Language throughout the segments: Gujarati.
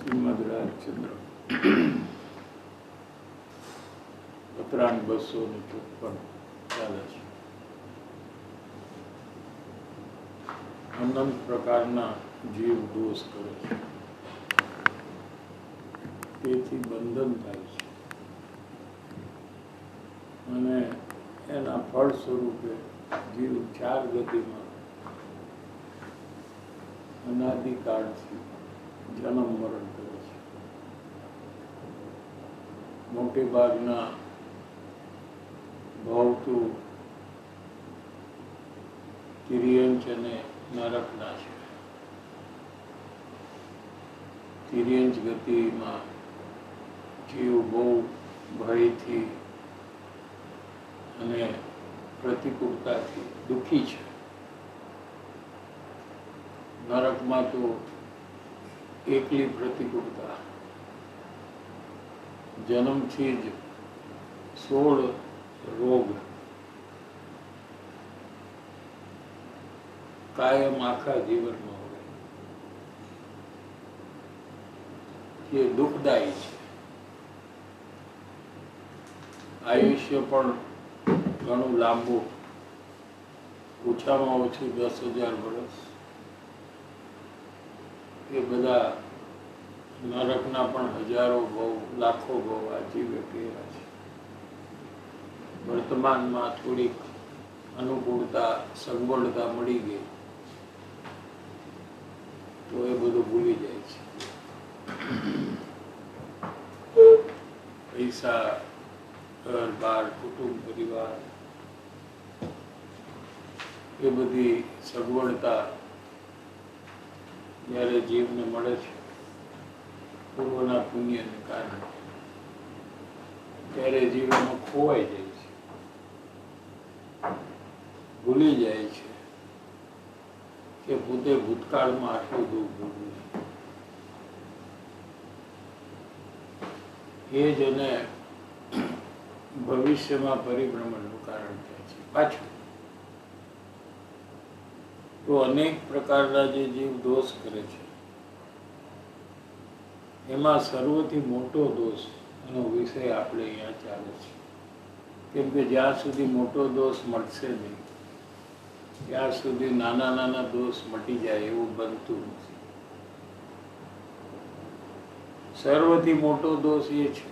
શ્રીમદ રાજચંદ્ર પત્રાંગ 254 ચાલે છે. અનંત પ્રકારના જીવ દોષ કરે છે, તેથી બંધન થાય છે અને એના ફળ સ્વરૂપે જીવ 4 ગતિમાં અનાદિકાળથી જન્મ મરણ કરે છે. મોટે ભાગના ભવતુ તિર્યંચ અને નરકના છે. તિર્યંચ ગતિમાં જીવ બહુ ભયથી અને પ્રતિકૂળતાથી દુઃખી છે. નરકમાં તો એકલી પ્રતિકૂળતા, જન્મથી જ 16 રોગ કાયમ આખા જીવનમાં હોય, જે દુઃખદાયી છે. આયુષ્ય પણ ઘણું લાંબુ, ઓછામાં ઓછું 10,000 વર્ષ. એ બધા નરકના પણ હજારો ભવ, લાખો ભવ આ જીવે કર્યા છે. વર્તમાનમાં થોડીક અનુકૂળતા, સગવડતા મળી ગઈ તો એ બધું ભૂલી જાય છે. પૈસા, ઘર બાર, કુટુંબ પરિવાર, એ બધી સગવડતા જ્યારે જીવને મળે છે પૂર્વના પુણ્યને કારણે, ત્યારે જીવ એમાં ખોવાઈ જાય છે, ભૂલી જાય છે કે પોતે ભૂતકાળમાં આટલું દુઃખ ભોગવ્યું છે. એ જ એને ભવિષ્યમાં પરિભ્રમણનું કારણ થાય છે. પાછું તો અનેક પ્રકારના જે જીવ દોષ કરે છે, એમાં સર્વથી મોટો દોષ એનો વિષય આપણે અહીંયા ચાલે છે. કેમ કે જ્યાં સુધી મોટો દોષ મળશે નહીં ત્યાં સુધી નાના નાના દોષ મટી જાય એવું બનતું નથી. સર્વથી મોટો દોષ એ છે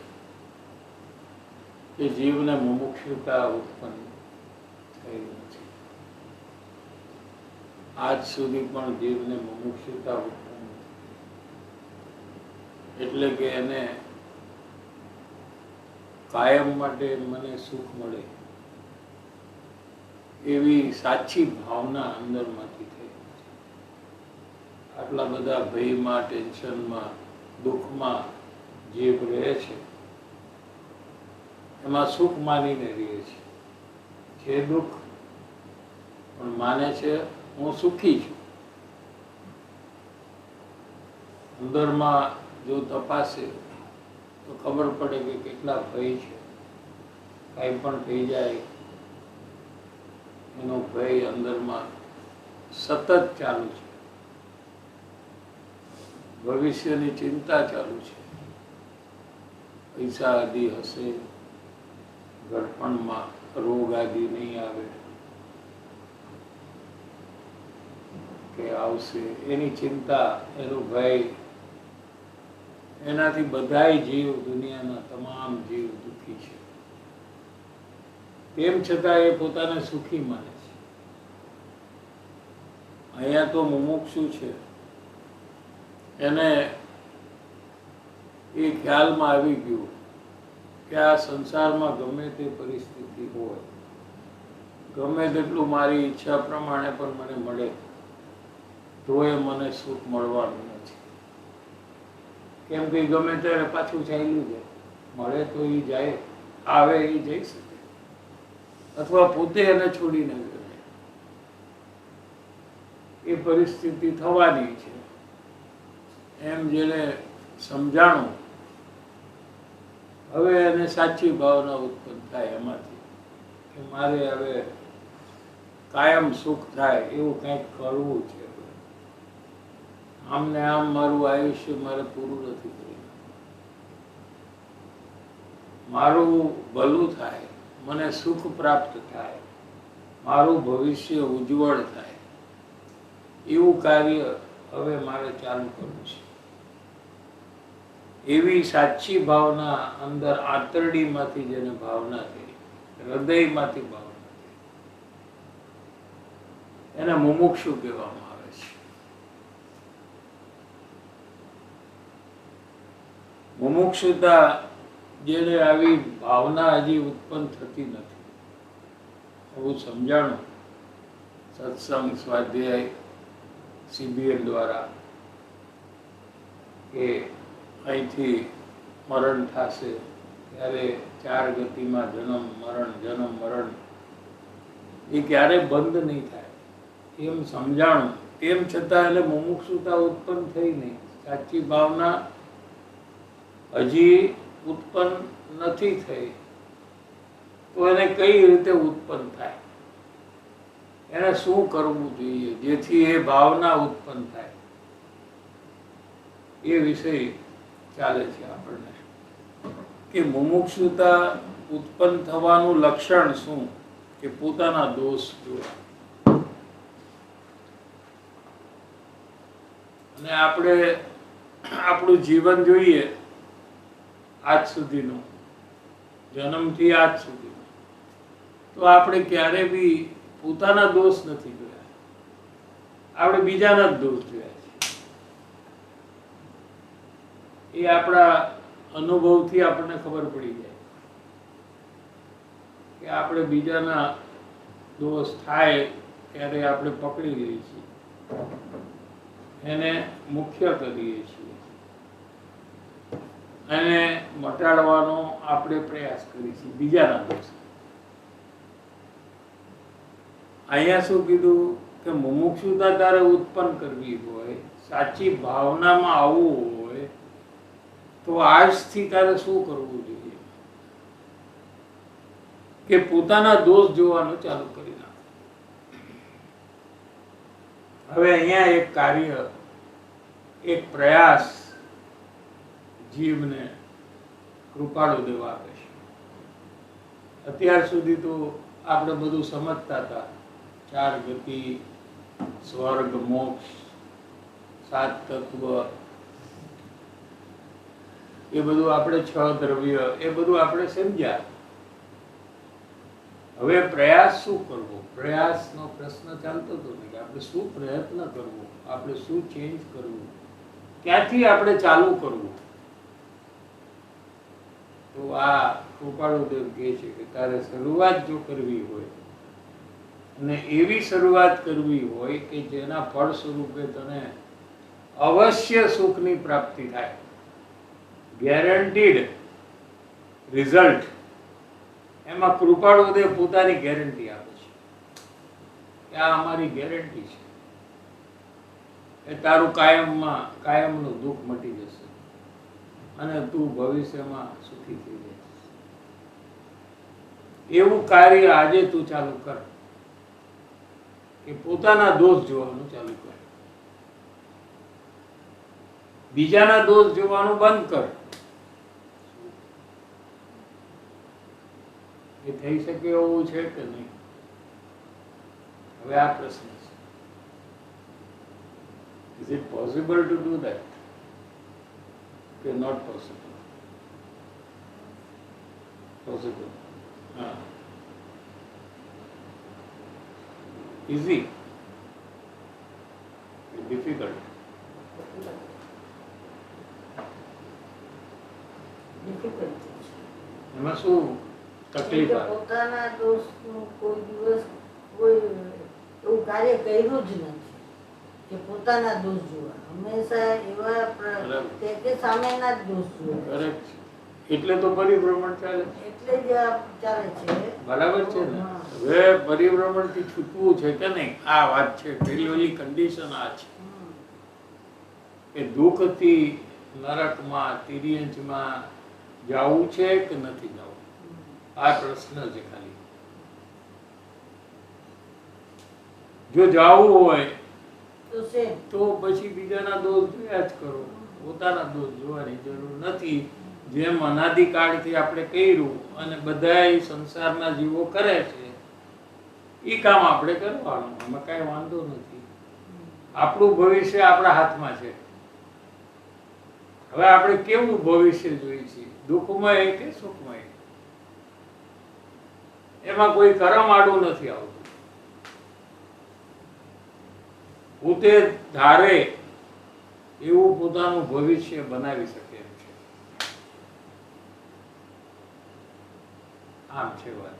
કે જીવને મુમુક્ષુતા ઉત્પન્ન થઈ નથી. આજ સુધી પણ જીવને મુમુક્ષુતા ઉત્પન્ન નથી. એટલે કે એને કાયમ માટે મને સુખ મળે એવી સાચી ભાવના અંદરમાંથી થઈ નથી. આટલા બધા ભયમાં, ટેન્શનમાં, દુઃખમાં જીવ રહે છે, એમાં સુખ માનીને રહે છે. જે દુઃખ પણ માને છે હું સુખી છું. અંદરમાં જો તપાસે તો ખબર પડે કે કેટલા ભય છે. કાંઈ પણ થઈ જાય એનો ભય અંદરમાં સતત ચાલુ છે. ભવિષ્યની ચિંતા ચાલુ છે. પૈસા આદિ હશે, ઘડપણમાં રોગ આદિ નહીં આવે કે આવશે, એની ચિંતા, એનો ભય, એનાથી બધાય જીવ, દુનિયાના તમામ જીવ દુઃખી છે. તેમ છતાં એ પોતાને સુખી માને છે. અહીંયા તો મુમુક્ષુ છે, એને એ ખ્યાલમાં આવી ગયું કે આ સંસારમાં ગમે તે પરિસ્થિતિ હોય, ગમે તેટલું મારી ઈચ્છા પ્રમાણે પણ મને મળે તો એ મને સુખ મળવાનું નથી. કેમ કે ગમે ત્યારે પાછું ચાલ્યું જાય. મળે તો એ જાય, આવે એ જઈ શકે, અથવા પોતે એને છોડીને જાય. એ પરિસ્થિતિ થવાની છે એમ જેને સમજાણું, હવે એને સાચી ભાવના ઉત્પન્ન થાય એમાંથી કે મારે હવે કાયમ સુખ થાય એવું કંઈક કરવું છે. આમ ને આમ મારું આયુષ્ય મારે પૂરું નથી કર્યું. મારું ભલું થાય, મને સુખ પ્રાપ્ત થાય, મારું ભવિષ્ય ઉજ્જવળ થાય, એવું કાર્ય હવે મારે ચાલુ કરવું છે. એવી સાચી ભાવના અંદર આંતરડીમાંથી જેને ભાવના થઈ, હૃદયમાંથી ભાવના થઈ, એને મુમુક્ષુ કહેવામાં આવે છે. મુમુક્ષુતા જેને આવી ભાવના હજી ઉત્પન્ન થતી નથી, એવું સમજાણું સત્સંગ સ્વાધ્યાય CBN દ્વારા કે અહીંથી મરણ થશે ત્યારે 4 ગતિમાં જન્મ મરણ એ ક્યારે બંધ નહીં થાય એમ સમજાણું. તેમ છતાં એને મુમુક્ષુતા ઉત્પન્ન થઈ નહીં. સાચી ભાવના હજી ઉત્પન્ન નથી થઈ તો એને કઈ રીતે ઉત્પન્ન થાય, એને શું કરવું જોઈએ જેથી એ ભાવના ઉત્પન્ન થાય, એ વિષય ચાલે છે આપણને. કે મુમુક્ષુતા ઉત્પન્ન થવાનું લક્ષણ શું? કે પોતાના દોષ જોવા. અને આપણે આપણું જીવન જોઈએ આજ સુધીનું, જન્મથી આજ સુધીનું, તો આપણે ક્યારે બી પોતાના દોષ નથી જોયા, આપણે બીજાના જ દોષ જોયા છે. એ આપણા અનુભવથી આપણને ખબર પડી જાય કે આપણે બીજાના દોષ થાય ત્યારે આપણે પકડી લઈએ છીએ, એને મુખ્ય કરીએ છીએ, એને મટાડવાનો આપણે પ્રયાસ કરીએ છીએ બીજાના દોષ. અહીંયા શું કીધું કે મુમુક્ષુતા તારે ઉત્પન્ન કરવી હોય, સાચી ભાવનામાં આવવું હોય તો આજથી તારે શું કરવું જોઈએ? કે પોતાના દોષ જોવાનું ચાલુ કરી નાખ. હવે અહીંયા એક કાર્ય, એક પ્રયાસ જીવને કૃપાળુ દેવ આપે છે. અત્યાર સુધી તો આપણે બધું સમજતા હતા, 4 ગતિ, સ્વર્ગ, મોક્ષ, 7 તત્વ, એ બધું આપણે 6 દ્રવ્ય, એ બધું આપણે સમજ્યા. હવે પ્રયાસ શું કરવો? પ્રયાસનો પ્રશ્ન ચાલતો હતો ને કે આપણે શું પ્રયત્ન કરવો, આપણે શું ચેન્જ કરવું, ક્યાંથી આપણે ચાલુ કરવું? તો આ કૃપાળુદેવ કહે છે કે તારે શરૂઆત જો કરવી હોય અને એવી શરૂઆત કરવી હોય કે જેના ફળ સ્વરૂપે તને અવશ્ય સુખની પ્રાપ્તિ થાય, ગેરંટીડ રિઝલ્ટ, એમાં કૃપાળુદેવ પોતાની ગેરંટી આપે છે કે આ અમારી ગેરંટી છે કે તારું કાયમનું દુઃખ મટી જશે અને તું ભવિષ્યમાં સુખી થઈ જઈશ. એવું કાર્ય આજે તું ચાલુ કર કે પોતાના દોષ જોવાનું ચાલુ કર, બીજાના દોષ જોવાનું બંધ કર. એ થઈ શકે એવું છે કે નહીં? હવે આ પ્રશ્ન છે. Is it possible to do that? Okay, not possible. Possible. Easy. Difficult. એમાં શું તકલીફ આવે? પોતાના દોષનું કોઈ દિવસ કોઈ એવું કાર્ય કર્યું જ નથી કે પોતાના દોષ જોવા. હંમેશા એવા કે સામેના જ દોષ જોવા. કરેક્ટ. એટલે તો પરિભ્રમણ ચાલે, એટલે જ ચાલે છે. બરાબર છે ને? હવે પરિભ્રમણ થી છૂટવું છે કે નહીં, આ વાત છે. પેલી કન્ડિશન આ છે કે દુઃખથી નરકમાં, તિર્યંચમાં જવું છે કે નથી જવું, આ પ્રશ્ન છે ખાલી. જો જવું હોય તો સેમ. તો પછી બીજાના દોષ જોયા જ કરો, પોતાના દોષ જોવાની જરૂર નથી. જેમ અનાદિકાળથી આપણે કર્યું અને બધાય સંસારના જીવો કરે છે એ કામ આપણે કરવાનું, એમાં કાંઈ વાંધો નથી. આપણું ભવિષ્ય આપણા હાથમાં છે. હવે આપણે કેવું ભવિષ્ય જોઈએ છીએ, દુઃખમય કે સુખમય, એમાં કોઈ કરમ આડું નથી આવતું. પોતે ધારે એવું પોતાનું ભવિષ્ય બનાવી શકે એમ છે. આમ છે વાત.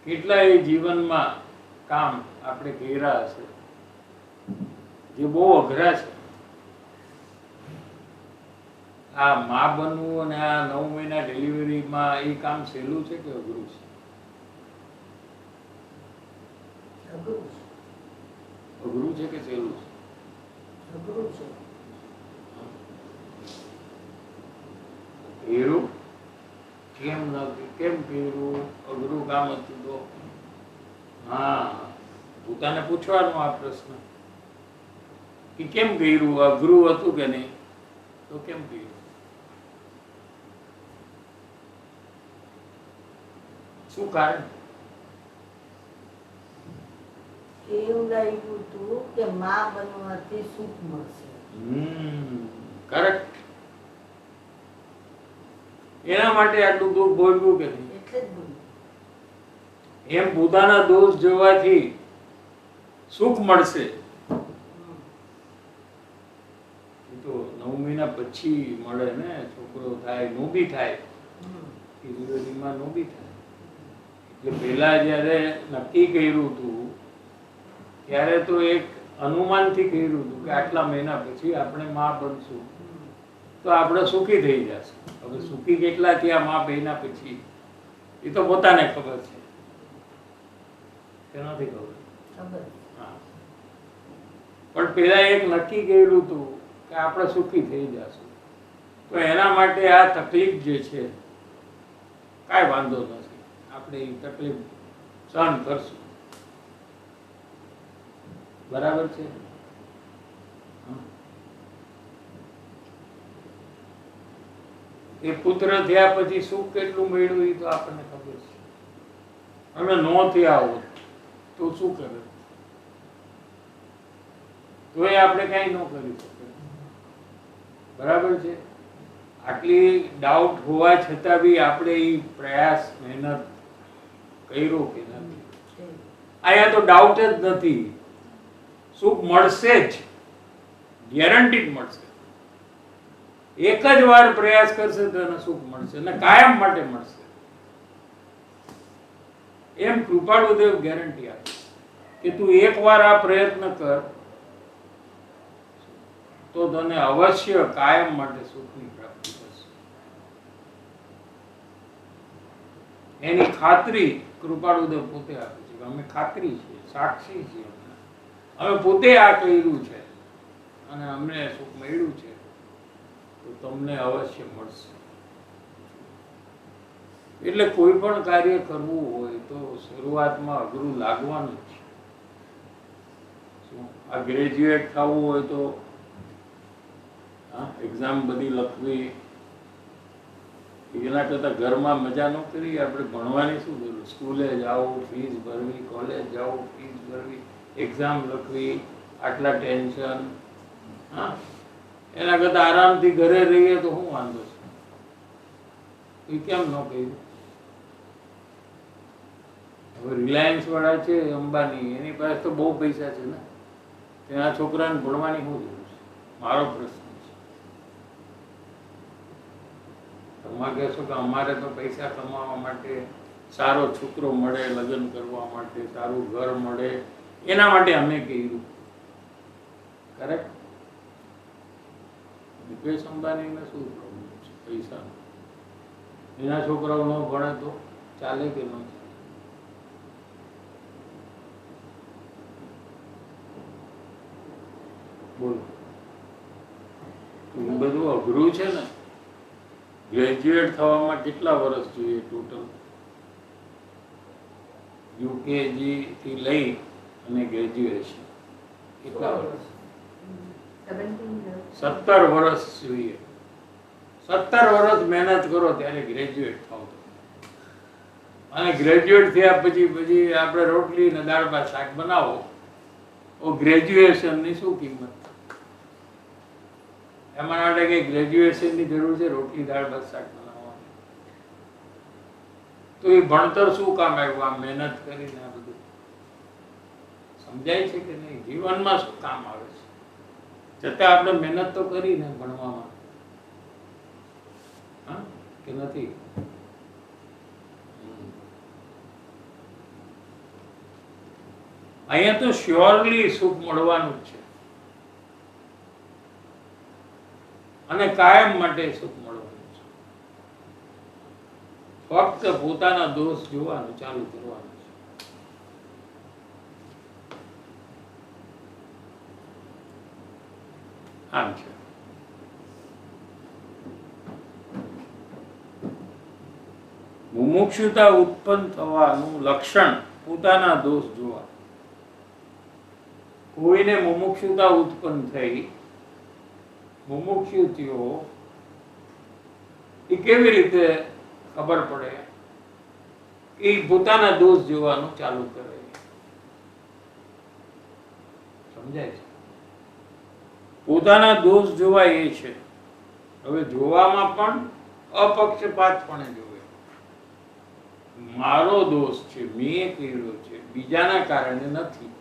કેટલાય જીવનમાં કામ આપણે કર્યા હશે જે બહુ અઘરા છે. આ મા બનવું અને આ 9 મહિના ડિલિવરીમાં એ કામ સહેલું છે કે અઘરું છે? અઘરું છે. અઘરું છે કે સહેલું છે? અઘરું છે. કર્યું કેમ ન કેમ કર્યું? અઘરું કામ હતું તો હા, પોતાને પૂછવાનો આ પ્રશ્ન કે કેમ કર્યું? અઘરું હતું કે નહીં? તો કેમ કર્યું? શું કારણ? એવું લાગ્યું હતું કે માં બનવાથી સુખ મળશે. કરેક્ટ. એના માટે આટલું દુઃખ ભોગવ્યું કે નહીં? એટલે જ બોલું. એમ પોતાના દોષ જોવાથી સુખ મળશે એ તો 9 મહિના પછી મળે ને. છોકરો થાય, નોબી થાય, ડિલિવરીમાં નોબી થાય. એટલે પહેલા જ્યારે નક્કી કર્યું હતું ત્યારે તો એક અનુમાનથી કર્યું હતું કે આટલા મહિના પછી આપણે માં બનશું તો આપણે સુખી થઈ જશું. હવે સુખી કેટલા થયા માં બન્યા પછી એ તો પોતાને ખબર છે, કે નથી ખબર. હા, પણ પેલા એક નક્કી કર્યું હતું કે આપણે સુખી થઈ જશું. તો એના માટે આ તકલીફ જે છે કાંઈ વાંધો નથી, આપણે એ તકલીફ સહન કરશું. બરાબર છે? એ પુત્ર થયા પછી સુખ કેટલું મળ્યું એ તો આપણને ખબર છે. અમે નો થયા હોત તો શું કરે? તો એ આપણે કઈ ન કરી શકીએ. બરાબર છે? આટલી ડાઉટ હોવા છતાં બી આપણે એ પ્રયાસ મહેનત કર્યો કે નથી? અહીંયા તો ડાઉટ જ નથી. સુખ મળશે જ, ગેરંટી મળશે. એક જ વાર પ્રયાસ કરશે તો એને સુખ મળશે અને કાયમ માટે મળશે. એમ કૃપાળુદેવ ગેરંટી આપે કે તું એકવાર આ પ્રયત્ન કર તો તને અવશ્ય કાયમ માટે સુખની પ્રાપ્તિ થશે. એની ખાતરી કૃપાળુદેવ પોતે આપે છે. અમે ખાતરી છીએ, સાક્ષી છીએ, અમે પોતે આ કર્યું છે અને અમને સુખ મળ્યું છે તો તમને અવશ્ય મળશે. એટલે કોઈ પણ કાર્ય કરવું હોય તો શરૂઆતમાં અઘરું લાગવાનું જ છે. આ ગ્રેજ્યુએટ થવું હોય તો એક્ઝામ બધી લખવી, એના કરતા ઘરમાં મજા ન કરી આપણે ભણવાની શું જરૂર? સ્કૂલે જાવું, ફીસ ભરવી, કોલેજ જાવું, ફીસ ભરવી, એક્ઝામ લખવી, આટલા ટેન્શન. હા, એના કરતા આરામથી ઘરે રહીએ તો શું વાંધો છે? એ કેમ ન કહ્યું? હવે રિલાયન્સ વાળા છે અંબાની, એની પાસે તો બહુ પૈસા છે ને, તેના છોકરાને ભણવાની શું જરૂર છે? મારો પ્રશ્ન છે. તમે કહેશો કે અમારે તો પૈસા કમાવા માટે, સારો છોકરો મળે, લગ્ન કરવા માટે, સારું ઘર મળે, એના માટે અમે કર્યું. કરેક્ટ? મુકેશ અંબાણીને શું પ્રોબ્લેમ છે પૈસાનો? એના છોકરાઓ ન ભણે તો ચાલે કે ન ચાલે? બોલો. એ બધું અઘરું છે ને. ગ્રેજ્યુએટ થવામાં કેટલા વર્ષ જોઈએ ટોટલ? યુકેજી થી લઈ અને ગ્રેજ્યુએશન કેટલા વર્ષ? 17 years. 17 વર્ષ જોઈએ. 17 વર્ષ મહેનત કરો ત્યારે ગ્રેજ્યુએટ થાવ તો. અને ગ્રેજ્યુએટ થયા પછી આપણે રોટલી ને દાળ ભાત શાક બનાવો, તો ગ્રેજ્યુએશનની શું કિંમત? એમાં માટે કે ગ્રેજ્યુએશનની જરૂર છે રોટલી દાળ ભાત શાક બનાવવાની? તો એ ભણતર શું કામ આવ્યું? આ મહેનત કરીને આ બધું સમજાય છે કે નહીં? જીવનમાં શું કામ આવે છે? છતાં આપણે મહેનત તો કરીને ભણવામાં, હા કે નથી? અહીંયા તો શ્યોરલી સુખ મળવાનું જ છે અને કાયમ માટે સુખ મળવાનું છે. ફક્ત પોતાના દોષ જોવાનું ચાલુ કરવાનું છે. આમ છે. મુમુક્ષુતા ઉત્પન્ન થવાનું લક્ષણ પોતાના દોષ જોવા. કોઈને મુમુક્ષુતા ઉત્પન્ન થઈ, મુમુક્ષુ થયો, એ કેવી રીતે ખબર પડે? એ પોતાના દોષ જોવાનું ચાલુ કરે. સમજાય છે? પોતાના દોષ જોવા એ છે. હવે જોવામાં પણ અપક્ષપાતપણે જોવે. મારો દોષ છે, મેં કર્યો છે, બીજાના કારણે નથી,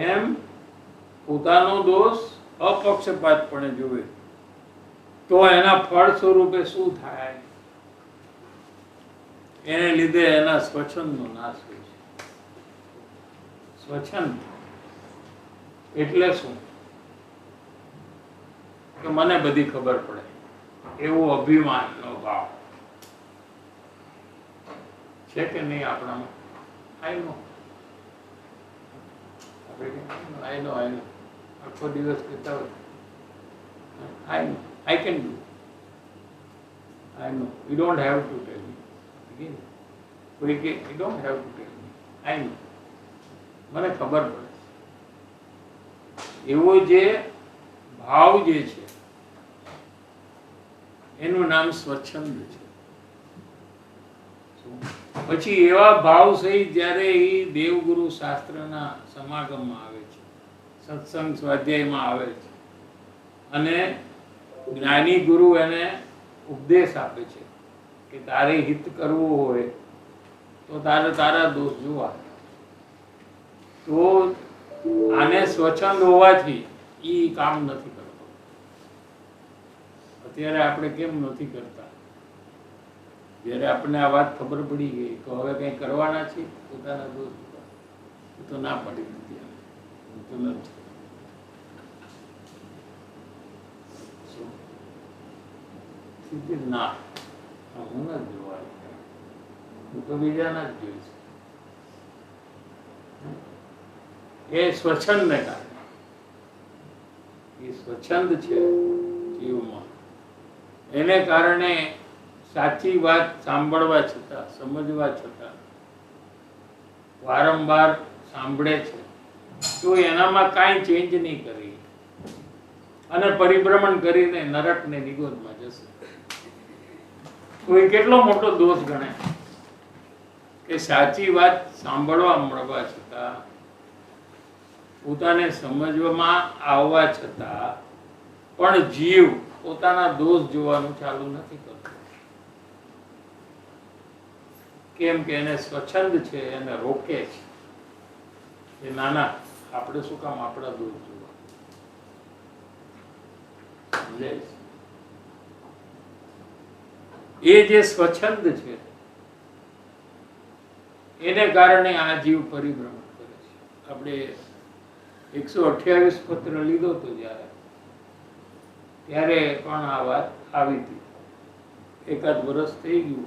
એમ પોતાનો દોષ અપક્ષપાતપણે જોવે તો એના ફળ સ્વરૂપે શું થાય? એને લીધે એના સ્વચ્છંદનો નાશ હોય છે. સ્વચ્છંદ એટલે શું? કે મને બધી ખબર પડે, એવો અભિમાનનો ભાવ છે કે નહીં આપણામાં? આઈ નો, આઈ નો, આખો દિવસ કહેતા હોય I know, I can do, I know, you don't have to tell me. કોઈ કે you don't have to tell me, I know, મને ખબર પડે. એવો જે ભાવ જે છે એનું નામ સ્વચ્છંદ છે. પછી એવા ભાવ સહિત જ્યારે એ દેવગુરુ શાસ્ત્રના સમાગમમાં આવે છે, સત્સંગ સ્વાધ્યાયમાં આવે છે અને જ્ઞાની ગુરુ એને ઉપદેશ આપે છે કે તારે હિત કરવું હોય તો તારે તારા દોષ જોવા. તો આને સ્વચ્છંદ હોવાથી એ કામ નથી કરતો. અત્યારે આપણે કેમ નથી કરતા? જ્યારે આપણને આ વાત ખબર પડી ગઈ તો હવે કંઈ કરવાના છે પોતાના દોષ જોવા, તો ના પડી નથી. તો નથી. ના, હું નથી જોવાનું, હું તો બીજાના જ જોઈશ. એ સ્વચ્છંદને કારણે, એ સ્વચ્છંદ છે જીવમાં, એને કારણે સાચી વાત સાંભળવા છતાં, સમજવા છતાં વારંવાર સાંભળે છે તો એનામાં કાંઈ ચેન્જ નહીં કરી અને પરિભ્રમણ કરીને નરકને નિગોદમાં જશે. તો એ કેટલો મોટો દોષ ગણે કે સાચી વાત સાંભળવા મળવા છતાં, પોતાને સમજવામાં આવવા છતાં પણ જીવ પોતાના દોષ જોવાનું ચાલુ નથી કરતો. કેમ કે એને સ્વચ્છંદ છે, એને રોકે છે કે ના ના, આપણે શું કામ આપણા દોષ જોવા? એ જે સ્વચ્છંદ છે એને કારણે આ જીવ પરિભ્રમણ કરે છે. આપણે 128 પત્ર લીધો હતો ત્યારે પણ આ વાત આવી હતી. એકાદ વર્ષ થઈ ગયું,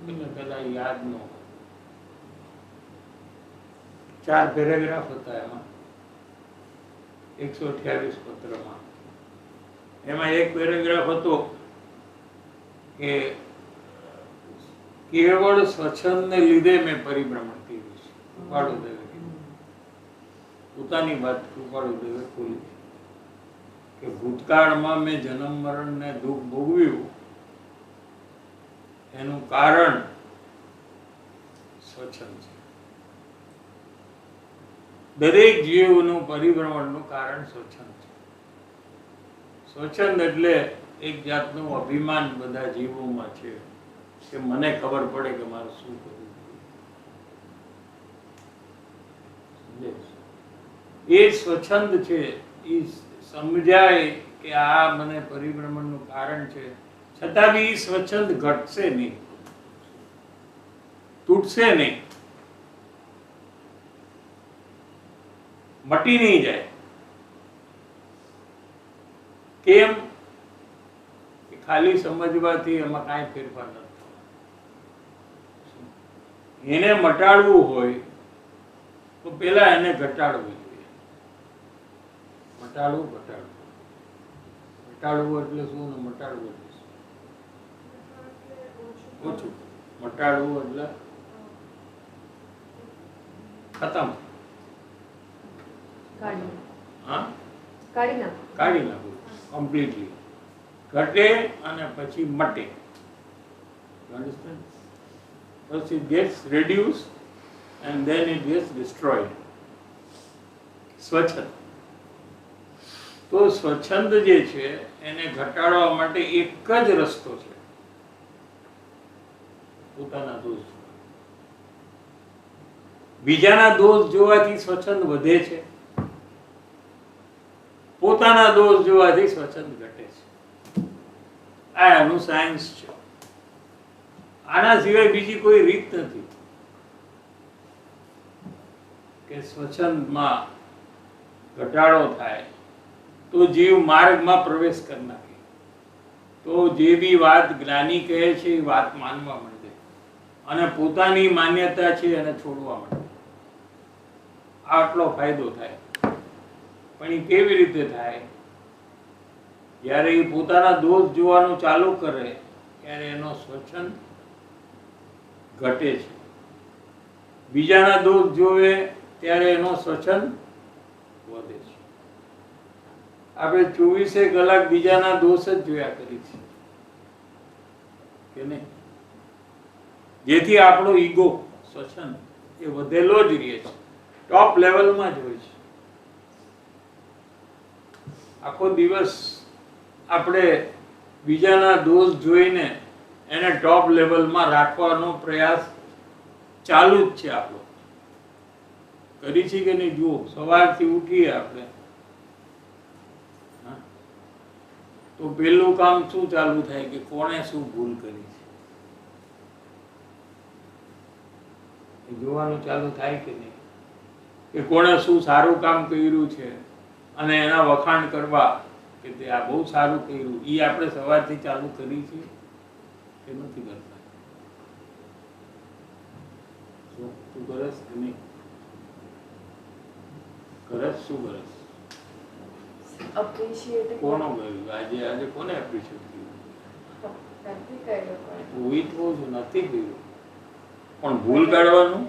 મને કદાચ યાદ ન હોય. 4 પેરેગ્રાફ હતા એમાં 128 પત્રમાં. એમાં એક પેરેગ્રાફ હતો કે કેવળ સ્વચ્છંદને લીધે મેં પરિભ્રમણ કર્યું છે. પોતાની વાત કૃપાળુદેવે ખોલી કે ભૂતકાળમાં મેં જન્મ મરણ ને દુઃખ ભોગવ્યું એનું કારણ સ્વચ્છંદ છે. દરેક જીવનું પરિભ્રમણનું કારણ સ્વચ્છંદ છે. સ્વચ્છંદ એટલે એક જાતનું અભિમાન બધા જીવોમાં છે કે મને ખબર પડે કે મારે શું કરવું જોઈએ. એ સ્વચ્છંદ છે. એ સમજાય કે આ મને પરિભ્રમણનું કારણ છે, છતાં બી એ સ્વચ્છંદ ઘટશે નહીં, તૂટશે નહીં, મટી નહીં જાય. કેમ? કે ખાલી સમજવાથી એમાં કાંઈ ફેરફાર નથી થવાનો. એને મટાડવું હોય તો પેલા એને ઘટાડવું જોઈએ. મટાડવું એટલે શું ને મટાડવું એટલે શું? ઓછું. મટાડવું એટલે ખતમ. હા, કાઢી નાખવું કમ્પ્લીટલી. ઘટે અને પછી મટે. First it gets reduced and then it gets destroyed. સ્વચ્છંદ. તો સ્વચ્છંદ જે છે એને ઘટાડવા માટે એક જ રસ્તો છે, પોતાના દોષ. બીજાના દોષ જોવાથી સ્વચ્છંદ વધે છે, પોતાના દોષ જોવાથી સ્વચ્છંદ ઘટે છે. આ એનું સાયન્સ છે. આના સિવાય બીજી કોઈ રીત નથી કે સ્વચ્છંદમાં ઘટાડો થાય તો જીવ માર્ગમાં પ્રવેશ કરી નાખે, તો જે બી વાત જ્ઞાની કહે છે એ વાત માનવા માંડે અને પોતાની માન્યતા છે એને છોડવા માંડે. આટલો ફાયદો થાય. પણ એ કેવી રીતે થાય? જ્યારે એ પોતાના દોષ જોવાનું ચાલુ કરે ત્યારે એનો સ્વચ્છંદ ઘટે છે. બીજાના દોષ જોવે ત્યારે એનો સ્વચ્છંદ વધે છે. આપણે 24 કલાક બીજાના દોષ જ જોયા કરી છે કે નહીં? જેથી આપણો ઈગો સ્વચ્છંદ એ વધેલો જ રહે છે, ટોપ લેવલમાં જ હોય છે. આખો દિવસ આપણે બીજાના દોષ જોઈને એને ટોપ લેવલમાં રાખવાનો પ્રયાસ ચાલુ જ છે. આપણો કરી છે કે નહીં? જુઓ, સવારથી ઉઠીએ આપણે તો પહેલું કામ શું ચાલુ થાય કે કોણે શું ભૂલ કરી છે એ જોવાનું ચાલુ થાય કે નહીં? કે કોણે શું સારું કામ કર્યું છે અને એના વખાણ કરવા કે તે આ બહુ સારું કર્યું. એ આપણે સવારથી ચાલુ કરી છે કે નથી કરતા? તું કરસ કે નહીં કરસ? શું કરસ? કોનો કર્યું? આજે કોને એપ્રિશિએટ કર્યું? હું ઈ જ કહું છું, નથી કર્યું. પણ ભૂલ કાઢવાનું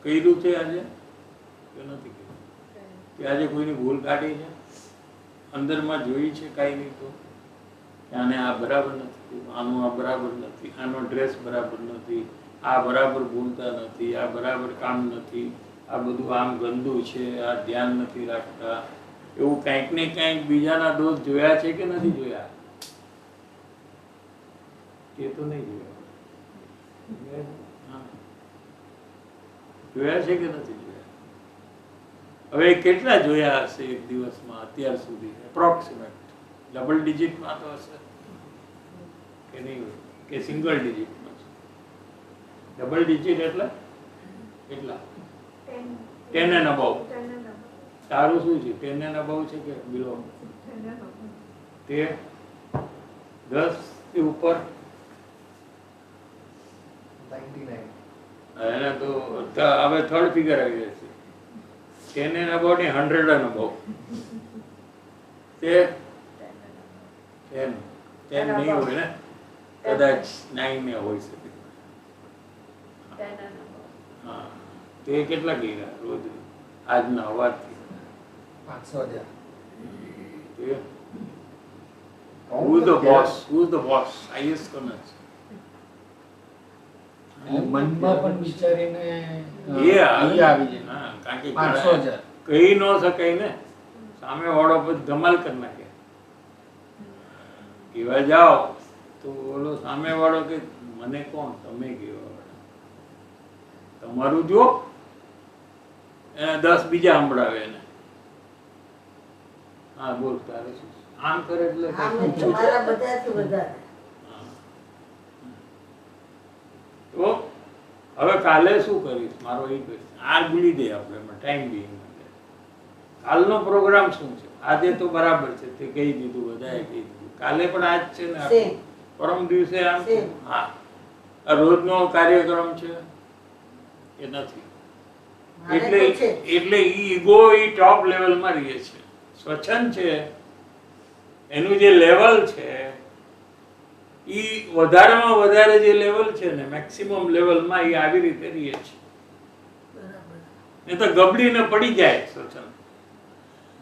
કર્યું છે આજે કે નથી કર્યું? કે આજે કોઈની ભૂલ કાઢી છે, અંદરમાં જોઈ છે કાંઈ નહીં તો આને આ બરાબર નથી, આનું આ બરાબર નથી, આનો ડ્રેસ બરાબર નથી, આ બરાબર બોલતા નથી, આ બરાબર કામ નથી, આ બધું આમ ગંદુ છે, આ ધ્યાન નથી રાખતા, એવું કંઈક ને કંઈક બીજાના દોષ જોયા છે કે નથી જોયા? એ તો નહીં જોયા. જોયા છે કે નથી જોયા? હવે કેટલા જોયા હશે એક દિવસમાં અત્યાર સુધી? એપ્રોક્સિમેટ ડબલ ડિજિટમાં તો હશે કે નહીં? કે સિંગલ ડિજિટમાં? ડબલ ડિજિટ એટલે કેટલા? 10 and above. તારું શું છે? 10 and above છે કે બિલો? તે 10 થી ઉપર 99. એને તો હવે થર્ડ ફિગર આવી જશે. 10 and above ને 100 and above. તે 10 નહીં હોય ને, કદાચ 9 ને હોઈ શકે. હા, તે કેટલા કર્યા રોજ આજના અવાજથી? 500,000. Yeah. Who's the boss? Who's the boss? Highest કોણ છે? એટલે મનમાં પણ વિચારીને એ આવી આવી જાય. હા, કારણ કે 500,000. કહી ન શકાય ને, સામે વાળો પછી ધમાલ કરી નાખે. કહેવા જાઓ તો ઓલો સામે વાળો કે મને કોણ, તમે કહેવા વાળા, તમારું જો, એને 10 બીજા સંભળાવે એને. હા બોલ, તારે શું? આમ કરે એટલે આમ તમારા બધાથી વધારે. તો હવે કાલે શું કરીશ, મારો એ કરીશ, આ ભૂલી દે આપણે ટાઈમ બિંગ માટે. કાલનો પ્રોગ્રામ શું છે? આજે તો બરાબર છે, તે કહી દીધું, બધાએ કહી દીધું. કાલે પણ આજ છે ને આપણું. Same. પરમ દિવસે આમ છે. Same. હા, આ રોજનો કાર્યક્રમ છે કે નથી? મારે એટલે તો છે. એટલે ઈગો ઈ ટોપ લેવલમાં રહે છે. સ્વચ્છંદ છે એનું જે લેવલ છે ઈ વધારેમાં વધારે જે લેવલ છે ને મેક્સિમમ લેવલમાં ઈ આવી રીતે રહે છે. બરાબર. એ તો ગબડીને પડી જાય સ્વચ્છંદ.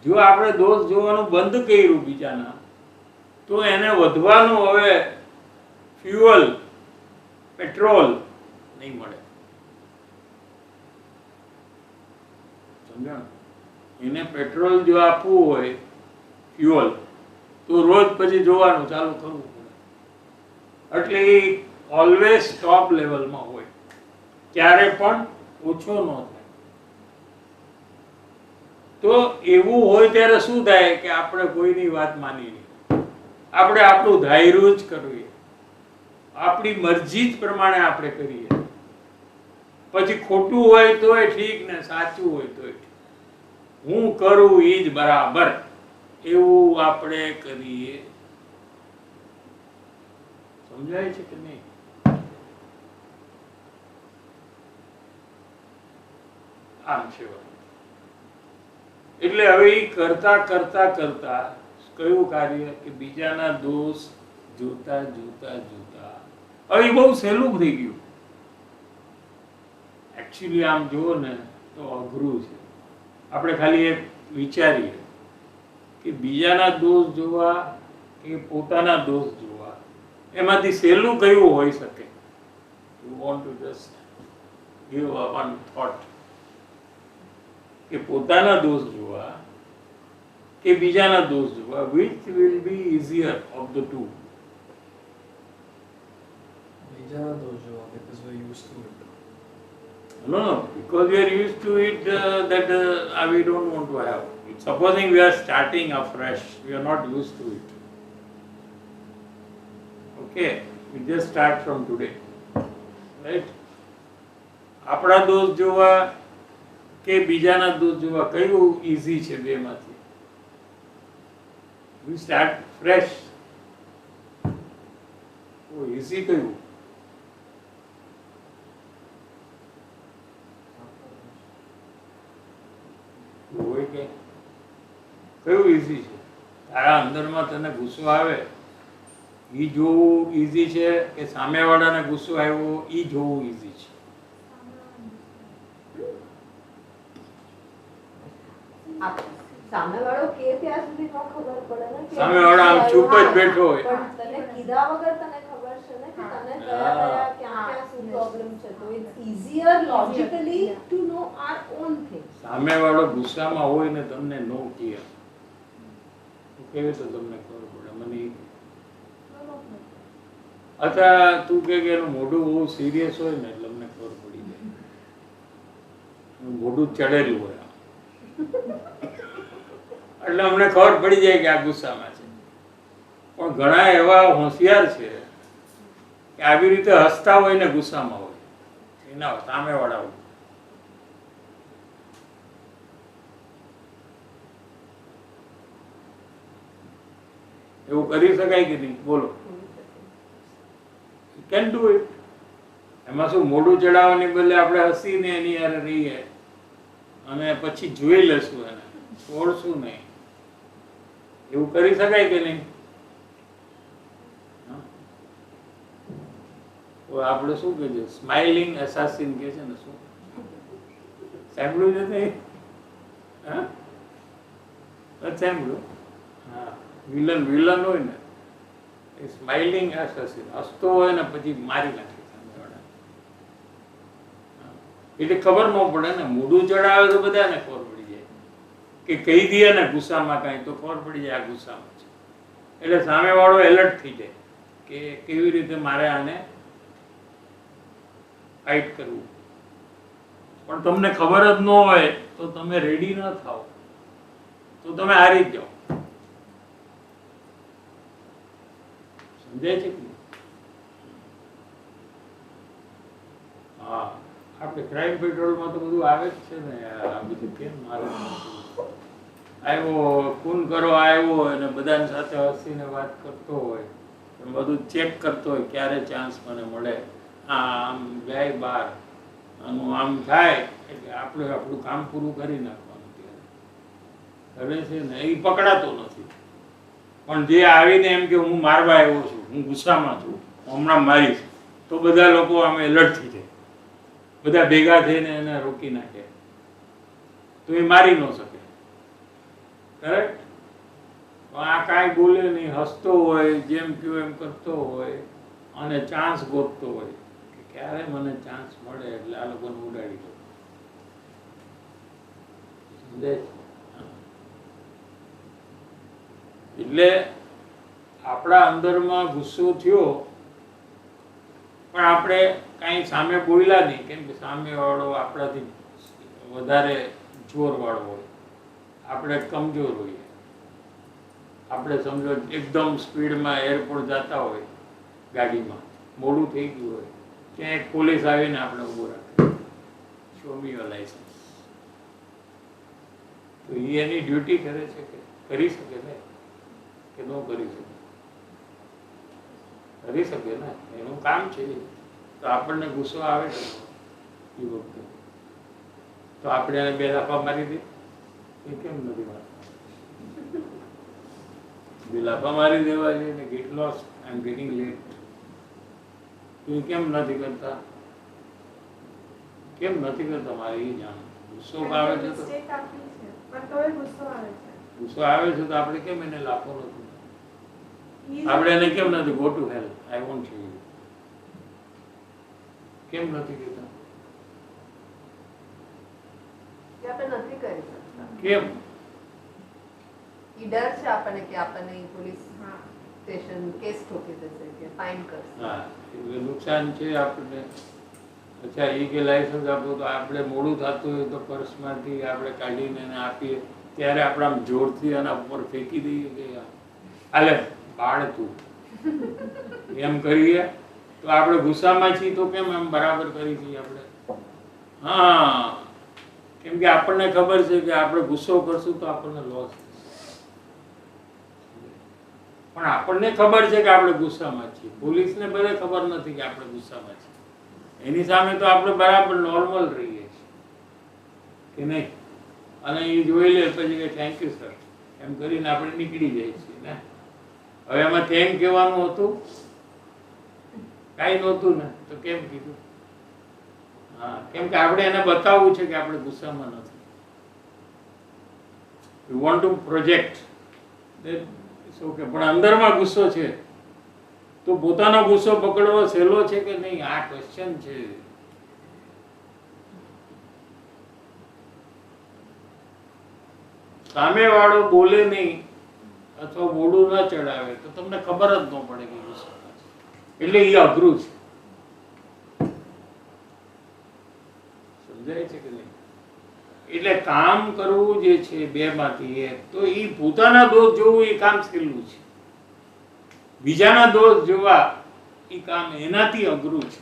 જો આપણે દોષ જોવાનું બંધ કર્યું બીજાના, તો એને વધવાનું હવે ફ્યુઅલ, પેટ્રોલ નહીં મળે. સમજાણ? એને પેટ્રોલ જો આપવું હોય, ફ્યુઅલ, તો રોજ પછી જોવાનું ચાલુ કરવું પડે. એટલે એ ઓલવેઝ ટોપ લેવલમાં હોય, ક્યારે પણ ઓછો ન થાય. તો એવું હોય ત્યારે શું થાય કે આપણે કોઈની વાત માની નહીં, આપણે આપણું ધાર્યું જ કરીએ, આપણી મરજી જ પ્રમાણે આપણે કરીએ. પછી ખોટું હોય તોય ઠીક ને સાચું હોય તોય ઠીક, હું કરું એ જ બરાબર, એવું આપણે કરીએ. સમજાય છે કે નહીં? આમ છે વાત. એટલે હવે એ કરતા કરતા કરતા કયું કાર્ય કે બીજાના દોષ જોતા જોતા જોતા હવે એ બહુ સહેલું થઈ ગયું. એકચ્યુઅલી આમ જુઓ ને તો અઘરું છે. આપણે ખાલી એક વિચારીએ કે બીજાના દોષ જોવા કે પોતાના દોષ જોવા, એમાંથી સહેલું કયું હોઈ શકે? You want to just give one thought કે પોતાના દોષ જોવા કે બીજાના દોષ જોવા, which will be easier of the two? બીજાના દોષ જોવા, because we're used to it. No, because we are used to it, that we don't want to have. Supposing we are starting afresh, we are not used to it. Okay, we just start from today, right? આપણા દોષ જોવા કે બીજાના દોષ જોવા, કયું ઈઝી છે બેમાંથી? We start fresh. ઓ ઈઝી કયું? હોય કે કયું ઈઝી છે? તારા અંદરમાં તને ગુસ્સો આવે ઈ જોવું ઈઝી છે કે સામેવાળાને ગુસ્સો આવ્યો ઈ જોવું ઈઝી છે? સામેવાળો કે ત્યાં સુધી નો ખબર પડે ને કે સામેવાળો આમ ચૂપ જ બેઠો હોય. પણ તને કીધા વગર તને ખબર છે ને કે તને કયા કયા ક્યાં ક્યાં શું પ્રોબ્લેમ છે, તો it's easier logically to know our own thing. સામેવાળો ગુસ્સામાં હોય ને તમને નો કહે તો કેવી તો તમને ખબર પડે? મને ઈ અથવા તું કે એનું મોઢું બહુ સિરિયસ હોય ને એટલે અમને ખબર પડી જાય, એનું મોઢું ચડેલું હોય એટલે અમને ખબર પડી જાય કે આ ગુસ્સામાં છે. પણ ઘણા એવા હોશિયાર છે કે આવી રીતે હસતા હોય ને ગુસ્સામાં હોય, એના સામેવાળા હોય. એવું કરી શકાય કે નહીં? બોલો. Can do it. એમાં શું, મોઢું ચડાવવાની બદલે આપણે હસીને એની યારે રહીએ અને પછી જોઈ લેશું એને, છોડશું નહીં. એવું કરી શકાય કે નહીં? તો આપણે શું કહે છે, સ્માઇલિંગ એસાસિન કે છે ને, શું સાંભળ્યું છે નહીં? હા, સાંભળ્યું? હા, વિલન હોય ને એ સ્માઇલિંગ એસેસિન, હસતો હોય ને પછી મારી નાખે સામેવાળા. એટલે ખબર ન પડે ને, મોઢું ચડાવે તો બધાને ખબર પડી જાય કે કહી દે ને ગુસ્સામાં કાંઈ તો ખબર પડી જાય આ ગુસ્સામાં છે. એટલે સામેવાળો એલર્ટ થઈ જાય કે કેવી રીતે મારે આને ફાઇટ કરવું. પણ તમને ખબર જ ન હોય તો તમે રેડી ન થાઓ તો તમે હારી જ જાઓ. સમજાય છે કે નહીં? હા, આપણે ક્રાઇમ પેટ્રોલમાં તો બધું આવે જ છે ને. આ બધું કેમ મારે આવ્યો ખૂન કરો આવ્યો અને બધાની સાથે હસીને વાત કરતો હોય, બધું ચેક કરતો હોય ક્યારે ચાન્સ મને મળે, આમ જાય બહાર, આનું આમ થાય એટલે આપણે આપણું કામ પૂરું કરી નાખવાનું. ત્યારે હવે છે ને એ પકડાતો નથી. પણ જે આવીને એમ કે હું મારવા આવ્યો છું, હું ગુસ્સામાં છું, હમણાં મારીશ, તો બધા લોકો આમ એલર્ટ થઈ જાય, બધા ભેગા થઈને એને રોકી નાખે તો એ મારી ન શકે. કરેક્ટ? આ કાંઈ બોલે નહીં, હસતો હોય, જેમ કહ્યું એમ કરતો હોય અને ચાન્સ ગોતતો હોય કે ક્યારે મને ચાન્સ મળે એટલે આ લોકોને ઉડાડી દો. સમજાય છે? એટલે આપણા અંદરમાં ગુસ્સો થયો પણ આપણે કાંઈ સામે બોલ્યા નહીં, કેમ કે સામેવાળો આપણાથી વધારે જોરવાળો હોય, આપણે કમજોર હોઈએ. આપણે સમજો એકદમ સ્પીડમાં એરપોર્ટ જતા હોય ગાડીમાં, મોડું થઈ ગયું હોય, ત્યાં એક પોલીસ આવીને આપણે ઊભો રાખે, શો મી યોર લાયસન્સ. તો એ એની ડ્યુટી કરે છે કે કરી શકે ને કે ન કરી શકે? કરી શકે ને, એનું કામ છે. તો આપણને ગુસ્સો આવે છે એ વખતે તો આપણે એને બે લાફા મારી દે, એ કેમ નથી મારતા? બે લાફા મારી દેવા છે ને get lost, I am getting late, એ કેમ નથી કરતા? કેમ નથી કરતા? મારે એ જાણ. ગુસ્સો આવે છે તો ગુસ્સો આવે છે તો આપણે કેમ એને લાફો નથી? આપણે એને કેમ નથી go to hell, I want you, કેમ નથી કહેતા? આપણે નથી કરી શકતા. કેમ? ઈ ડર છે આપણને કે આપણને પોલીસ સ્ટેશન કેસ ઠોકી દેશે કે ફાઇન કરશે. હા, એટલે નુકસાન છે આપણને. અચ્છા, એ કે લાયસન્સ આપો તો આપણે મોડું થતું હોય તો પર્સમાંથી આપણે કાઢીને એને આપીએ ત્યારે આપણે આમ જોરથી એના ઉપર ફેંકી દઈએ કે હાલે બાળ તું એમ કરીએ તો આપણે ગુસ્સામાં છીએ તો કેમ એમ બરાબર કરી છીએ આપણે? હા, કેમ કે આપણને ખબર છે કે આપણે ગુસ્સો કરશું તો આપણને લોસ થશે. પણ આપણને ખબર છે કે આપણે ગુસ્સામાં છીએ, પોલીસને ભલે ખબર નથી કે આપણે ગુસ્સામાં છીએ. એની સામે તો આપણે બરાબર નોર્મલ રહીએ છીએ કે નહીં, અને એ જોઈ લે પછી કે થેન્ક યુ સર એમ કરીને આપણે નીકળી જઈએ છીએ ને. હવે એમાં થેન્ક કહેવાનું હતું? કાંઈ નહોતું ને, તો કેમ કીધું? હા, કેમ કે આપણે એને બતાવવું છે કે આપણે ગુસ્સામાં નથી. We want to project that it's okay. પણ અંદરમાં ગુસ્સો છે તો પોતાનો ગુસ્સો પકડવો સહેલો છે કે નહીં? આ ક્વેશ્ચન છે. સામેવાળો બોલે નહીં અથવા મોઢું ન ચડાવે તો તમને ખબર જ ન પડે કે ગુસ્સો છે. એટલે એ અઘરું છે. સમજાય છે કે નહીં? એટલે કામ કરવું જે છે બેમાંથી એક, તો એ પોતાના દોષ જોવું એ કામ સહેલું છે. બીજાના દોષ જોવા એ કામ એનાથી અઘરું છે.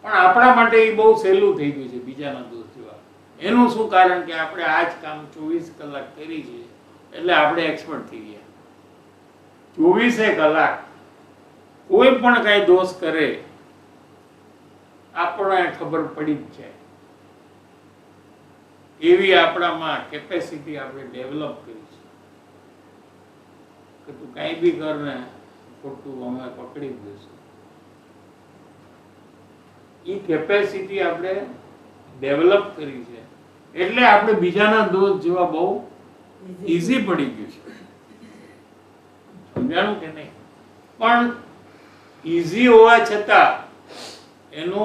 પણ આપણા માટે એ બહુ સહેલું થઈ ગયું છે બીજાના દોષ જોવા. એનું શું કારણ કે આપણે આ જ કામ 24 કલાક કરી છે એટલે આપણે એક્સપર્ટ થઈ ગયા. 24 કલાક કોઈ પણ કઈ દોષ કરે આપણને ખબર પડી જ જાય. એવી આપણામાં કેપેસિટી આપણે ડેવલપ કરી છે કે તું કાંઈ બી કર ને ખોટું અમે પકડી જ દઈશું. એ કેપેસિટી આપણે ડેવલપ કરી છે એટલે આપણે બીજાના દોષ જોવા બહુ ઈઝી પડી ગયું છે. સમજાણું કે નહીં? પણ ઈઝી હોવા છતાં એનો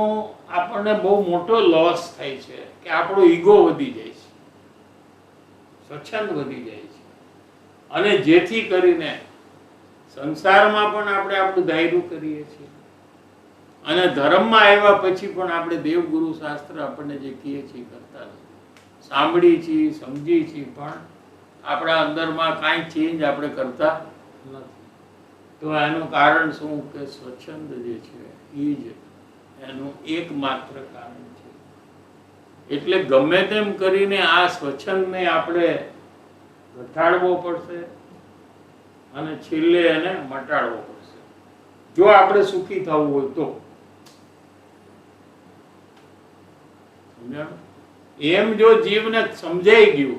આપણને બહુ મોટો લોસ થાય છે કે આપણો ઈગો વધી જાય છે, સ્વચ્છંદ વધી જાય છે, અને જેથી કરીને સંસારમાં પણ આપણે આપણું ધાર્યું કરીએ છીએ, અને ધર્મમાં આવ્યા પછી પણ આપણે દેવગુરુ શાસ્ત્ર આપણને જે કહે છે એ કરતા નથી. સાંભળી છીએ, સમજી છીએ, પણ આપણા અંદરમાં કાંઈ ચેન્જ આપણે કરતા નથી. તો એનું કારણ શું કે સ્વચ્છંદ જે છે એ જ એનું એકમાત્ર કારણ છે. એટલે ગમે તેમ કરીને આ સ્વચ્છંદને આપણે ઘટાડવો પડશે અને છેલ્લે એને મટાડવો પડશે, જો આપણે સુખી થવું હોય તો. સમજાણું? એમ જો જીવને સમજાઈ ગયું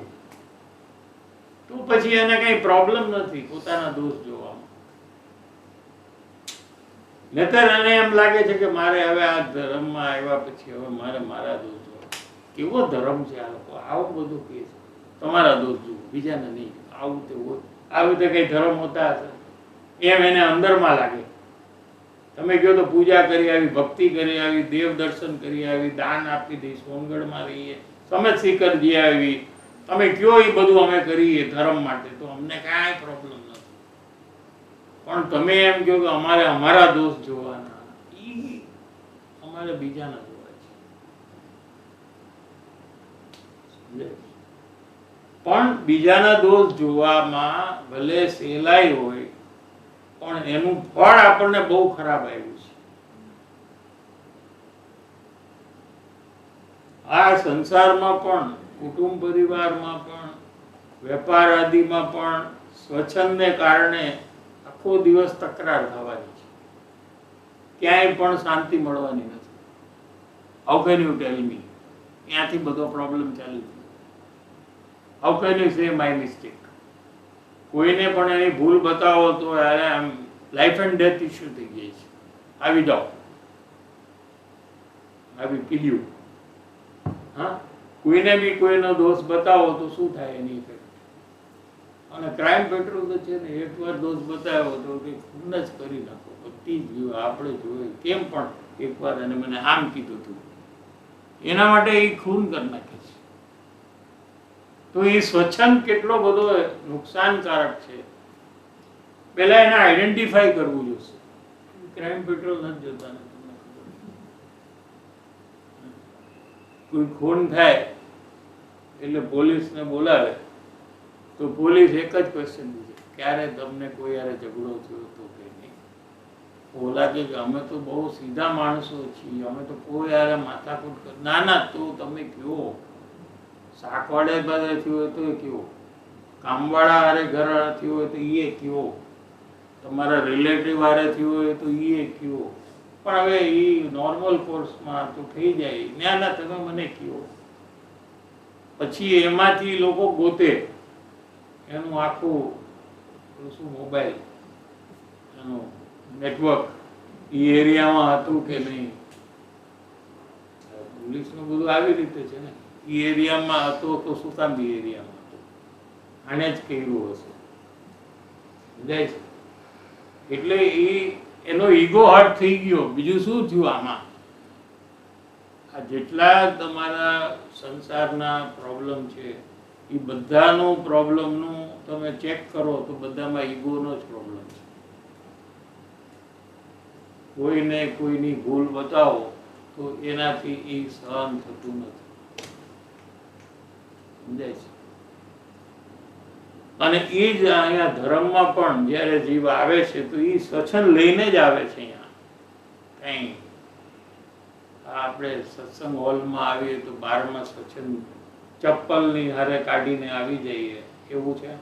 તો પછી એને કઈ પ્રોબ્લેમ નથી પોતાના દોષ જોવામાં. નહીતર એને એમ લાગે છે કે મારે હવે આ ધર્મમાં આવ્યા પછી હવે મારે મારા દોષ જોવા. કેવો ધર્મ છે આ લોકો? આવું બધું કહે છે, તમારા દોષ જુઓ, બીજાને નહીં. આવું તેવું આવી રીતે કઈ ધર્મ હોતા હશે એમ એને અંદરમાં લાગે. તમે કહો તો પૂજા કરી આવી, ભક્તિ કરી આવી, દેવ દર્શન કરી આવી, દાન આપી દઈ, સોનગઢમાં રહીએ, સમેત શિખર જઈ આવી, તમે કયો એ બધું અમે કરીએ ધર્મ માટે, તો અમને કાંઈ પ્રોબ્લેમ નથી. પણ તમે એમ કહો કે અમારે અમારા દોષ જોવાના, ઈ અમારે બીજાના જોવા છે. સમજાય? પણ બીજાના દોષ જોવામાં ભલે સહેલાઈ હોય, પણ એનું ફળ આપણને બહુ ખરાબ આવ્યું છે. આ સંસારમાં પણ, કુટુંબ પરિવારમાં પણ, વેપાર આદિમાં પણ સ્વચ્છંદને કારણે આખો દિવસ તકરાર થવાની છે, ક્યાંય પણ શાંતિ મળવાની નથી. હાઉ કેન યુ ટેલ મી? ત્યાંથી બધો પ્રોબ્લેમ ચાલુ થયો. How can you say my mistake? કોઈને પણ એની ભૂલ બતાવો તો યારે આમ લાઈફ એન્ડ ડેથ ઇસ્યુ થઈ જાય છે. આવી જાઓ, આવી પીલ્યું. હા, કોઈને બી કોઈનો દોષ બતાવો તો શું થાય એની ઇફેક્ટ. અને ક્રાઇમ પેટ્રોલ તો છે ને, એકવાર દોષ બતાવ્યો તો કે ખૂન જ કરી નાખો. બધી જ આપણે જોઈએ કેમ પણ એકવાર એને મને આમ કીધું હતું, એના માટે એ ખૂન કરી નાખે છે. તો એ સ્વચ્છંદ કેટલો બધો નુકસાનકારક છે, પહેલા એને આઈડેન્ટિફાઈ કરવું જોશે. ક્રાઇમ પેટ્રોલ નથી જોતા ને, તમને ખબર છે. કોઈ ખૂન થાય એટલે પોલીસને બોલાવે તો પોલીસ એક જ ક્વેશ્ચન પૂછે, ક્યારે તમને કોઈ યારે ઝઘડો થયો તો કે નહીં? ઓલા કે અમે તો બહુ સીધા માણસો છીએ, અમે તો કોઈ યારે માથાકૂટ કર. ના ના, તો તમે કયો, શાકવાડે પાસે થયું હોય તો એ કયો, કામવાળા હારે ઘર થયું હોય તો એ કયો, તમારા રિલેટિવ હારે થયું હોય તો એ કયો. પણ હવે એ નોર્મલ કોર્સમાં તો થઈ જાય. ના ના, તમે મને કયો. પછી એમાંથી લોકો ગોતે એનું આખું શું મોબાઈલ એનું નેટવર્ક એ એરિયામાં હતું કે નહીં. પોલીસનું બધું આવી રીતે છે ને, એ એરિયામાં હતો તો શું કામ બી એરિયામાં હતો, આને જ કર્યું હશે. સમજાય છે? એટલે એનો ઈગો હર્ટ થઈ ગયો. બીજું શું થયું આમાં? આ જેટલા તમારા સંસારના પ્રોબ્લેમ છે એ બધાનો પ્રોબ્લેમનું તમે ચેક કરો તો બધામાં ઈગોનો જ પ્રોબ્લેમ છે. કોઈને કોઈની ભૂલ બતાવો તો એનાથી એ સહન થતું નથી. સમજાય છે? અને એ જ અહીંયા ધર્મમાં પણ જ્યારે જીવ આવે છે તો એ સ્વચ્છંદ લઈને જ આવે છે. અહીંયા કઈ આપણે સત્સંગ હોલમાં આવીએ તો બારમાં સ્વચ્છંદ ચપ્પલની હારે કાઢીને આવી જઈએ એવું છે?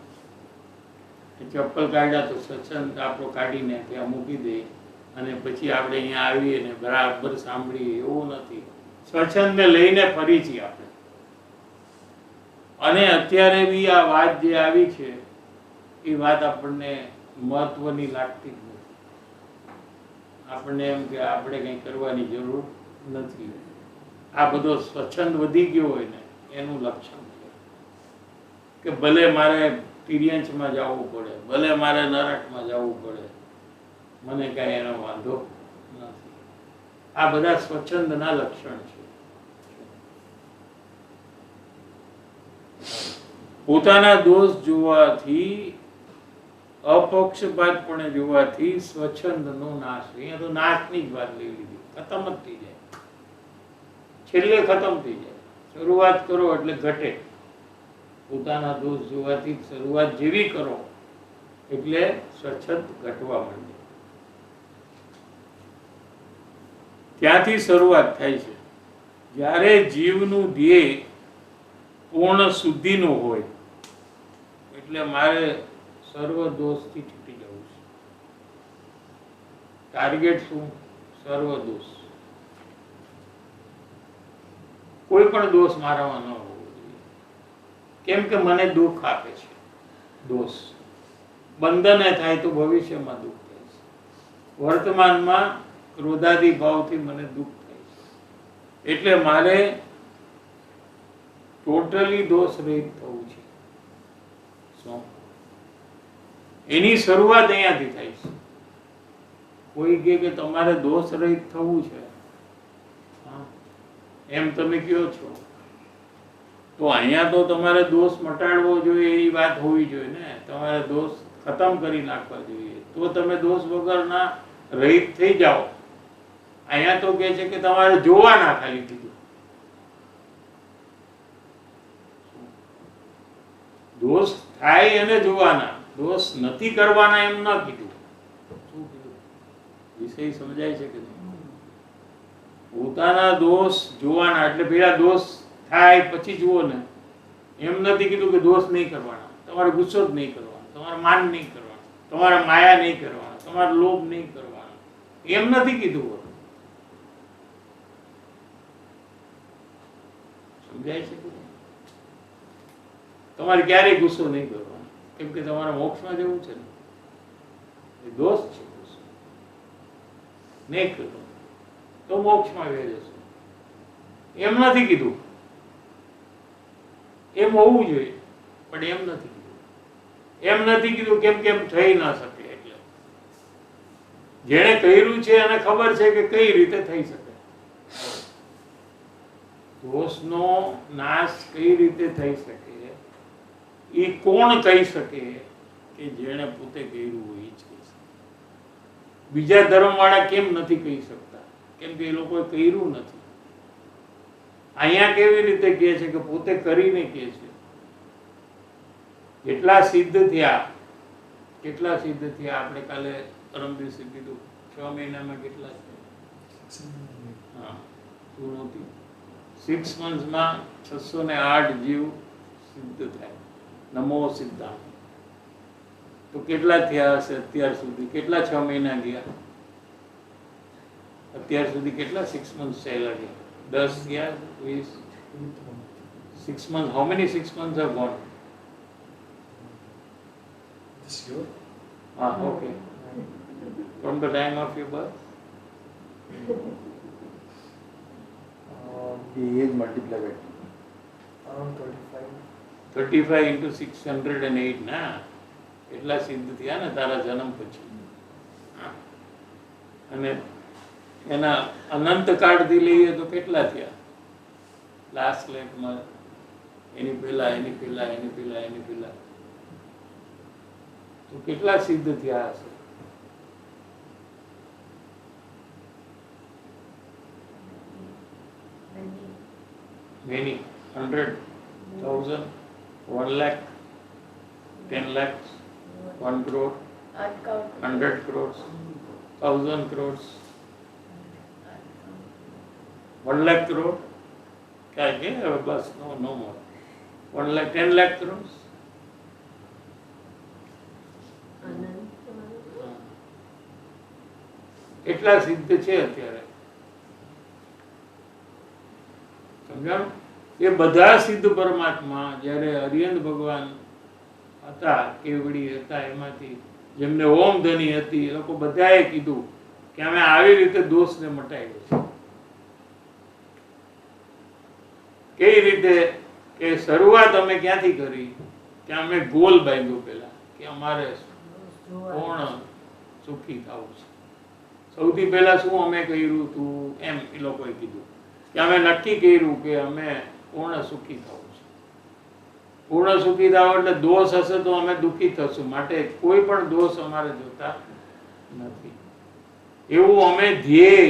ચપ્પલ કાઢ્યા તો સ્વચ્છંદ આપણો કાઢીને ત્યાં મૂકી દઈએ અને પછી આપણે અહીંયા આવીએ ને બરાબર સાંભળીએ એવું નથી. સ્વચ્છંદને લઈને ફરી છીએ આપણે. અને અત્યારે બી આ વાત જે આવી છે એ વાત આપણને મહત્વની લાગતી જ નથી. આપણને એમ કે આપણે કંઈ કરવાની જરૂર નથી. આ બધો સ્વચ્છંદ વધી ગયો હોય ને એનું લક્ષણ છે. કે ભલે મારે તિર્યંશમાં જવું પડે, ભલે મારે નરકમાં જવું પડે, મને કાંઈ એનો વાંધો નથી. આ બધા સ્વચ્છંદના લક્ષણ છે. પોતાના દોષ જોવાથી, અપક્ષપાતપણે જોવાથી સ્વચ્છંદનો નાશ. અહીંયા તો નાશની જ વાત લઈ લીધી, ખતમ જ થઈ જાય, છેલ્લે ખતમ થઈ જાય. શરૂઆત કરો એટલે ઘટે. પોતાના દોષ જોવાથી શરૂઆત જેવી કરો એટલે સ્વચ્છંદ ઘટવા માંડે. ત્યાંથી શરૂઆત થાય છે. જ્યારે જીવનું ધ્યેય પૂર્ણ શુદ્ધિનું હોય એટલે મારે સર્વ દોષથી છૂટી જવું છે. ટાર્ગેટ શું? સર્વ દોષ. કોઈ પણ દોષ મારામાં ન હોવો જોઈએ. કેમ કે મને દુઃખ આપે છે દોષ. બંધને થાય તો ભવિષ્યમાં દુઃખ થાય છે. વર્તમાનમાં ક્રોધાદી ભાવથી મને દુઃખ થાય છે. એટલે મારે ટોટલી દોષ રહિત થવું છે. શું? એની શરૂઆત અહીંયાથી થાય છે. કોઈ કહે કે તમારે દોષ રહિત થવું છે, એમ તમે કહો છો, તો અહીંયા તો તમારે દોષ મટાડવો જોઈએ એવી વાત હોવી જોઈએ ને. તમારે દોષ ખતમ કરી નાખવા જોઈએ, તો તમે દોષ વગરના રહિત થઈ જાઓ. અહીંયા તો કહે છે કે તમારે જોવાના ખાલી કીધું. દોષ થાય એને જોવાના, દોષ નથી કરવાના એમ ન કીધું. શું કીધું? વિષય સમજાય છે કે નહીં? પોતાના દોષ જોવાના એટલે પેલા દોષ થાય પછી જુઓ ને. એમ નથી કીધું કે દોષ નહીં કરવાના, તમારે ગુસ્સો જ નહીં કરવાનો, તમારે માન નહીં કરવાનું, તમારે માયા નહીં કરવાનો, તમારે લોભ નહીં કરવાનો, એમ નથી કીધું. સમજાય છે? તમારે ક્યારેય ગુસ્સો નહીં કરવાનો, કેમ કે તમારે મોક્ષમાં જવું છે ને. એ દોષ છે. ગુસ્સો નહીં કરો તો મોક્ષમાં વહી જશો. એમ નથી કીધું. એમ હોવું જોઈએ પણ એમ નથી કીધું. એમ નથી કીધું કેમ થઈ ના શકે. એટલે જેણે કર્યું છે એને ખબર છે કે કઈ રીતે થઈ શકે. દોષનો નાશ કઈ રીતે થઈ શકે એ કોણ કહી શકે? કે જેણે પોતે કર્યું હોય એ જ કહી શકે. બીજા ધર્મવાળા કેમ નથી કહી શકતા? કેમ કે એ લોકોએ કર્યું નથી. અહીંયા કેવી રીતે કહે છે કે પોતે કરીને કહે છે. કેટલા સિદ્ધ થયા, કેટલા સિદ્ધ થયા? આપણે કાલે પરમ દિવસે કીધું 6 મહિનામાં કેટલા છે? હા, શું નહોતી? 6 monthsમાં 608 જીવ સિદ્ધ થાય. નમો સિદ્ધાંત. તો કેટલા થયા હશે અત્યાર સુધી? કેટલા 6 મહિના ગયા? અત્યાર સુધી કેટલા 6 months ચાલ્યા ગયા? 10 ગયા? 20? 6 months. How many 6 months have gone? This year? Okay. From the time of your birth? The age multiplied by 2. Around 35. 35 into 608 ના એટલા સિદ્ધ થયા ને તારા જન્મ પછી. અને એના અનંત કાળથી લઈએ તો કેટલા થયા? લાસ્ટ લાઈફમાં એની પહેલા તો કેટલા સિદ્ધ થયા હશે? Many. 100, 1000, 1 lakh, 10 lakhs, 1 crore, 100 crores, 1000 crores, 1 lakh crore. क्या है? बस no more. 1 lakh, 10 lakh crores. એટલા સિદ્ધ છે અત્યારે. સમજાણું? એ બધા સિદ્ધ પરમાત્મા જ્યારે હરિયંત ભગવાન હતા, કેવડી હતા, એમાંથી જેમને ઓમ ધની હતી, એ લોકો બધાએ કીધું કે અમે આવી રીતે દોષને મટાવ્યો છે. કઈ રીતે? કે શરૂઆત અમે ક્યાંથી કરી? કે અમે ગોલ બાંધ્યો પેલા કે અમારે દોષ જોવા. પૂર્ણ સુખી થવું છે. સૌથી પહેલા શું અમે કર્યું હતું એમ એ લોકોએ કીધું કે અમે નક્કી કર્યું કે અમે પૂર્ણ સુખી થવું છે. પૂર્ણ સુખી થાવ એટલે દોષ હશે તો અમે દુઃખી થશું, માટે કોઈ પણ દોષ અમારે જોતા નથી. એવું અમે ધ્યેય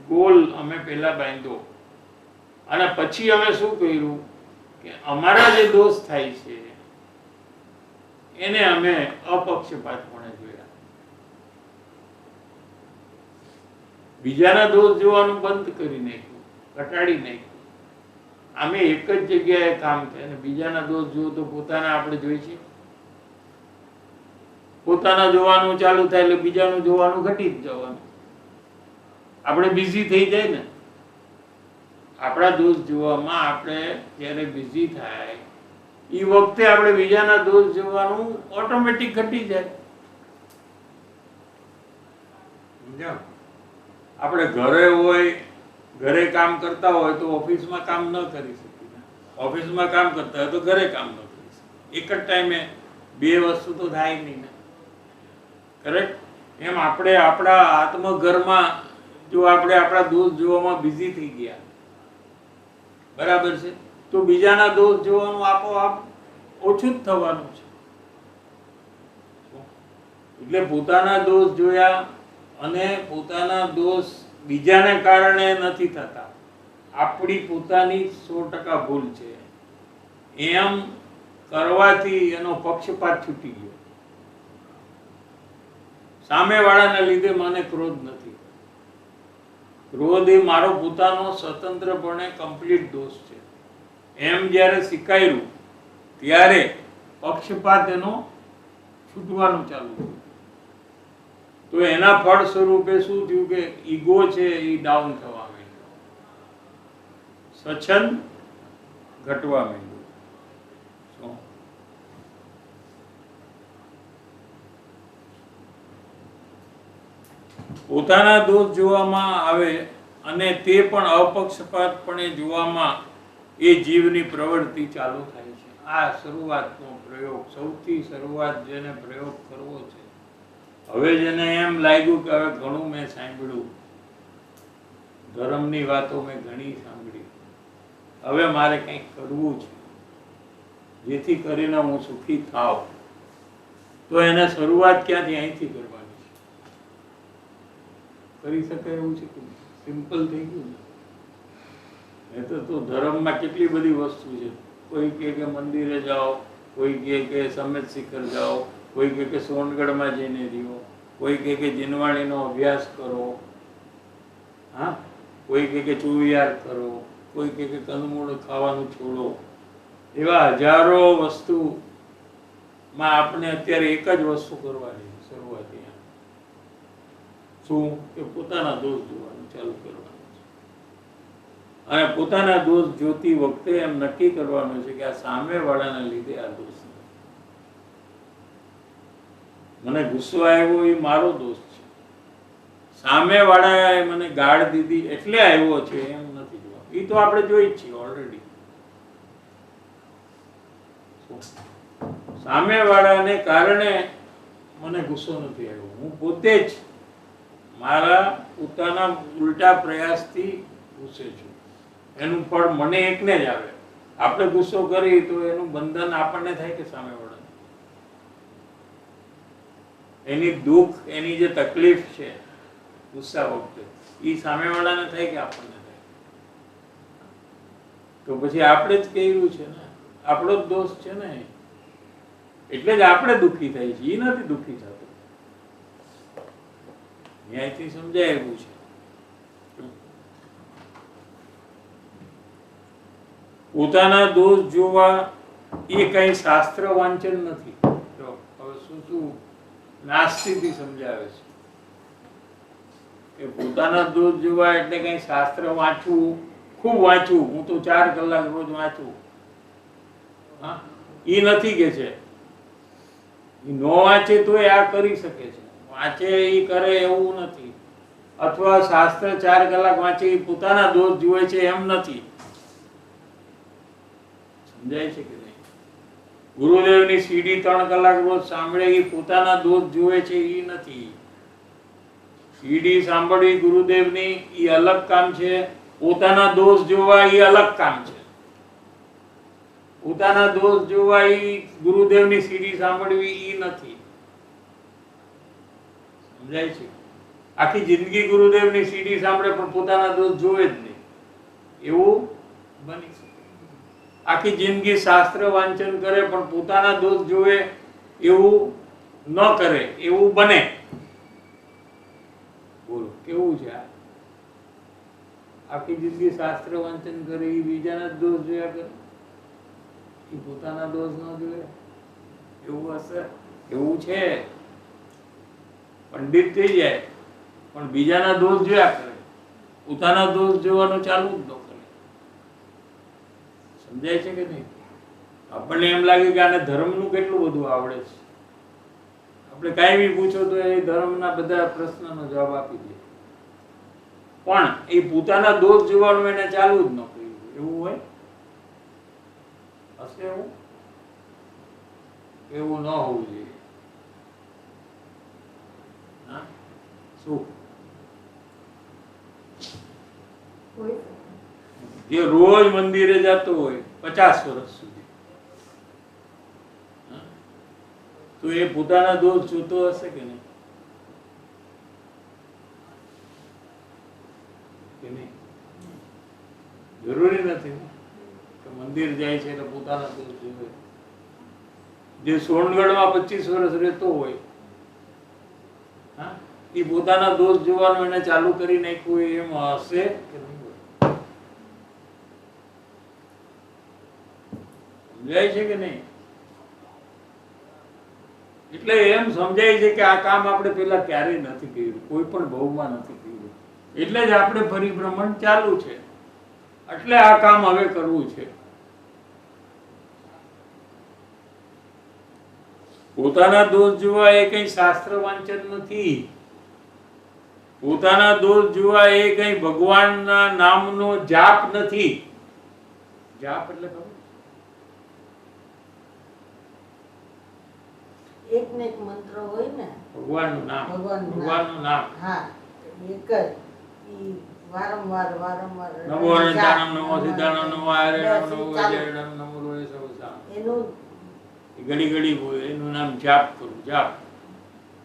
ગોલ અમે પહેલા બાંધ્યો અને પછી અમે શું કર્યું કે અમારા જે દોષ થાય છે એને અમે અપક્ષપાતપણે જોયા. બીજાના દોષ જોવાનું બંધ કરી નાખ્યું, ઘટાડી નાખ્યું. અમે એક જ જગ્યાએ કામ થાય અને બીજાના દોષ જુઓ તો પોતાના આપણે જોઈ છીએ. પોતાના જોવાનું ચાલુ થાય એટલે બીજાનું જોવાનું ઘટી જ જવાનું. આપણે બિઝી થઈ જાય ને, આપણા દોષ જોવામાં આપણે જ્યારે બિઝી થાય એ વખતે આપણે બીજાના દોષ જોવાનું ઓટોમેટિક ઘટી જાય. સમજ્યા? આપણે ઘરે હોય, ઘરે કામ કરતા હોય તો ઓફિસમાં કામ ન કરી શકીએ, ઓફિસમાં કામ કરતા હોય તો ઘરે કામ ન કરી શકીએ. એક જ ટાઈમે બે વસ્તુ તો થાય નહીં ને. કરેક્ટ? એમ આપણે આપણા આત્મઘરમાં જો આપણે આપણા દોષ જોવામાં બિઝી થઈ ગયા, બરાબર છે, તો બીજાના દોષ જોવાનું આપોઆપ ઓછું જ થવાનું છે. એટલે પોતાના દોષ જોયા અને પોતાના દોષ બીજાને કારણે નથી થતા, આપણી પોતાની 100% ભૂલ છે એમ કરવાથી એનો પક્ષપાત છૂટી ગયો. સામેવાળાને લીધે મને ક્રોધ નથી. ક્રોધ એ મારો પોતાનો સ્વતંત્રપણે કમ્પ્લીટ દોષ છે એમ જ્યારે શીખાયું ત્યારે પક્ષપાત એનો છૂટવાનું ચાલુ થયું. તો એના ફળ સ્વરૂપે શું થયું કે ઈગો છે એ ડાઉન થવા માંડ્યો, સ્વચ્છંદ ઘટવા માંડ્યું. શું? પોતાના દોષ જોવામાં આવે અને તે પણ અપક્ષપાતપણે જોવામાં એ જીવની પ્રવૃત્તિ ચાલુ થાય છે. આ શરૂઆતનો પ્રયોગ, સૌથી શરૂઆત જેને પ્રયોગ કરવો છે. હવે જેને એમ લાગ્યું કે હવે ઘણું મેં સાંભળ્યું, ધર્મની વાતો મેં ઘણી સાંભળી, હવે મારે કંઈક કરવું છે જેથી કરીને હું સુખી થાવ, તો એને શરૂઆત ક્યાંથી? અહીંથી કરવાની છે. કરી શકાય એવું છે કે સિમ્પલ થઈ ગયું ને? તો ધર્મમાં કેટલી બધી વસ્તુ છે. કોઈ કહે કે મંદિરે જાઓ, કોઈ કહે કે સમેત શિખર જાઓ, કોઈ કહે કે સોનગઢમાં જઈને રહ્યો, કોઈ કહે કે જીનવાણીનો અભ્યાસ કરો, હા, કોઈ કહે કે ચુવિયાર કરો, કોઈ કહે કે કંદમૂળ ખાવાનું છોડો. એવા હજારો વસ્તુમાં આપણે અત્યારે એક જ વસ્તુ કરવાની શરૂઆત શું કે પોતાના દોષ જોવાનું ચાલુ કરવાનું છે. અને પોતાના દોષ જોતી વખતે એમ નક્કી કરવાનું છે કે આ સામેવાળાના લીધે આ દોષ, મને ગુસ્સો આવ્યો એ મારો દોષ છે, સામેવાળાએ મને ગાળ દીધી એટલે આવ્યો છે એમ નથી જોવાનું. એ તો આપણે જોઈ જ છીએ ઓલરેડી. સામેવાળાને કારણે મને ગુસ્સો નથી આવ્યો, હું પોતે જ મારા પોતાના ઉલટા પ્રયાસથી ગુસ્સે છું. એનું ફળ મને એકને જ આવે. આપણે ગુસ્સો કરી તો એનું બંધન આપણને થાય કે સામેવાળાને? એની દુઃખ, એની જે તકલીફ છે ગુસ્સા વખતે, એ સામેવાળાને થાય કે આપણને થાય? તો પછી આપણે જ કર્યું છે ને, આપણો જ દોષ છે ને, એટલે જ આપણે દુઃખી થાય છે, એ નથી દુઃખી થતો. ન્યાયથી સમજાય એવું છે. પોતાના દોષ જોવા એ કઈ શાસ્ત્ર વાંચન નથી. જો હવે શું નાસ્તિકથી સમજાવે છે કે પોતાના દોષ જોવા એટલે કઈ શાસ્ત્ર વાંચવું, ખૂબ વાંચવું, હું તો 4 કલાક રોજ વાંચું, હા, એ નથી કે છે. એ ન વાંચે તો આ કરી શકે છે, વાંચે એ કરે એવું નથી. અથવા શાસ્ત્ર 4 કલાક વાંચે એ પોતાના દોષ જુએ છે એમ નથી. સમજાય છે કે નહીં? ગુરુદેવની સીડી 3 કલાક રોજ સાંભળે એ પોતાના દોષ જોવે છે એ નથી. સીડી સાંભળવી ગુરુદેવની એ અલગ કામ છે, પોતાના દોષ જોવા એ અલગ કામ છે. પોતાના દોષ જોવા એ ગુરુદેવની સીડી સાંભળવી એ નથી. સમજાય છે? આખી જિંદગી ગુરુદેવની સીડી સાંભળે પણ પોતાના દોષ જોવે જ નહીં, એવું બની શકે. આખી જિંદગી શાસ્ત્ર વાંચન કરે પણ પોતાના દોષ જોવે એવું ન કરે, એવું બને. બોલો કેવું છે આ? આખી જિંદગી શાસ્ત્ર વાંચન કરે એ બીજાના જ દોષ જોયા કરે, એ પોતાના દોષ ન જોવે, એવું હશે? એવું છે. પંડિત થઈ જાય પણ બીજાના દોષ જોયા કરે, પોતાના દોષ જોવાનું ચાલુ જ ન કરે. સમજાય છે કે નહીં? આપણને એમ લાગે કે આને ધર્મનું કેટલું બધું આવડે છે, આપણે કાંઈ બી પૂછો તો એ ધર્મના બધા પ્રશ્નનો જવાબ આપી દે, પણ એ પોતાના દોષ જોવાનું એને ચાલુ જ ન કર્યું. એવું હોય? હશે એવું? એવું ન હોવું જોઈએ. હા શું? હોય શકે. જે રોજ મંદિરે જતો હોય 50 વર્ષ સુધી, તો એ પોતાના દોષ જોતો હશે કે નહીં? કે નહીં? જરૂરી નથી કે મંદિર જાય છે એટલે પોતાના દોષ જોવે. જે સોનગઢમાં 25 વર્ષ રહેતો હોય, હા, એ પોતાના દોષ જોવાનું એને ચાલુ કરી નાખ્યું હોય, એમ હશે કે નહીં? સમજાય છે કે નહીં? એટલે એમ સમજાય છે કે આ કામ આપણે પેલા ક્યારેય નથી કર્યું, કોઈ પણ ભવમાં નથી કર્યું, એટલે જ આપણે પરિભ્રમણ ચાલુ છે, એટલે આ કામ હવે કરવું છે. પોતાના દોષ જોવા એ કઈ શાસ્ત્ર વાંચન નથી. પોતાના દોષ જોવા એ કઈ ભગવાનના નામનો જાપ નથી. જાપ એટલે ખબર? એક ને એક મંત્ર હોય ને, ભગવાનનું નામ. ભગવાનનું ભગવાનનું નામ. હા, એક જ ઈ વારંવાર વારંવાર નમો અનંતાણમ, નમો સિદ્ધાણમ, નમો આર્યણમ, નમો વૈજયણમ, નમો રોય સવસામ. એનું ઘડી ઘડી બોલે, એનું નામ જાપ કરું. જાપ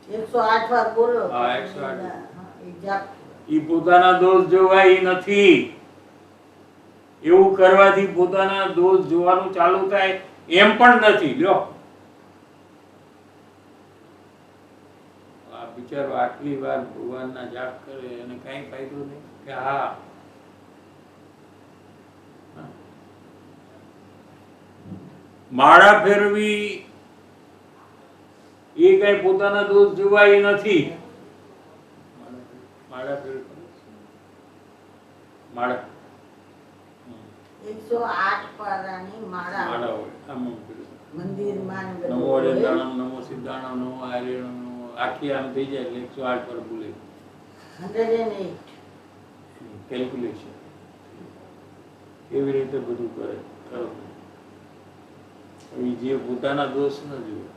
108 વાર બોલો. હા, 108. હા, એ જાપ. ઈ પોતાના દોષ જોવા ઈ નથી. એવું કરવાથી પોતાના દોષ જોવાનું ચાલુ થાય એમ પણ નથી. લ્યો, આ બિચારો આટલી વાર ભગવાનના જાપ કરે અને કઈ ફાયદો નહીં કે? હા, માળા ફેરવી એ કઈ પોતાના દોષ જોવા ઈ નથી. માળા ફેરવી માળા 108 પારાની માળા માળા હોય. આમ મંદિરમાં ને નમો બધું હોય. અનંતાણમ, નમો સિદ્ધાણમ, નમો આર્યણમ, નમો આખી આમ થઈ જાય એટલે 108 પર બોલે. 108. કેલ્ક્યુલેશન કેવી રીતે બધું કરે કરો. જે પોતાના દોષ ન જુએ.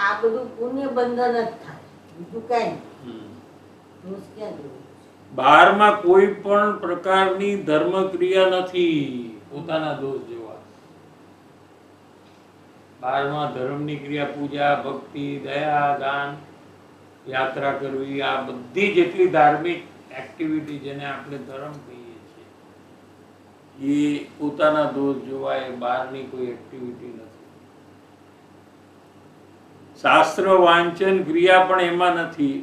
આ બધું પુણ્ય બંધન જ થાય, બીજું કઈ નહીં. દોષ ક્યાં જોયું? બહારમાં કોઈ પણ પ્રકારની ધર્મ ક્રિયા નથી પોતાના દોષ જોવા. બહારમાં ધર્મની ક્રિયા પૂજા, ભક્તિ, દયા, દાન, યાત્રા કરવી, આ બધી જેટલી ધાર્મિક એક્ટિવિટી જેને આપણે ધર્મ કહીએ છીએ, એ પોતાના દોષ જોવા એ બહારની કોઈ એક્ટિવિટી નથી. શાસ્ત્ર વાંચન ક્રિયા પણ એમાં નથી.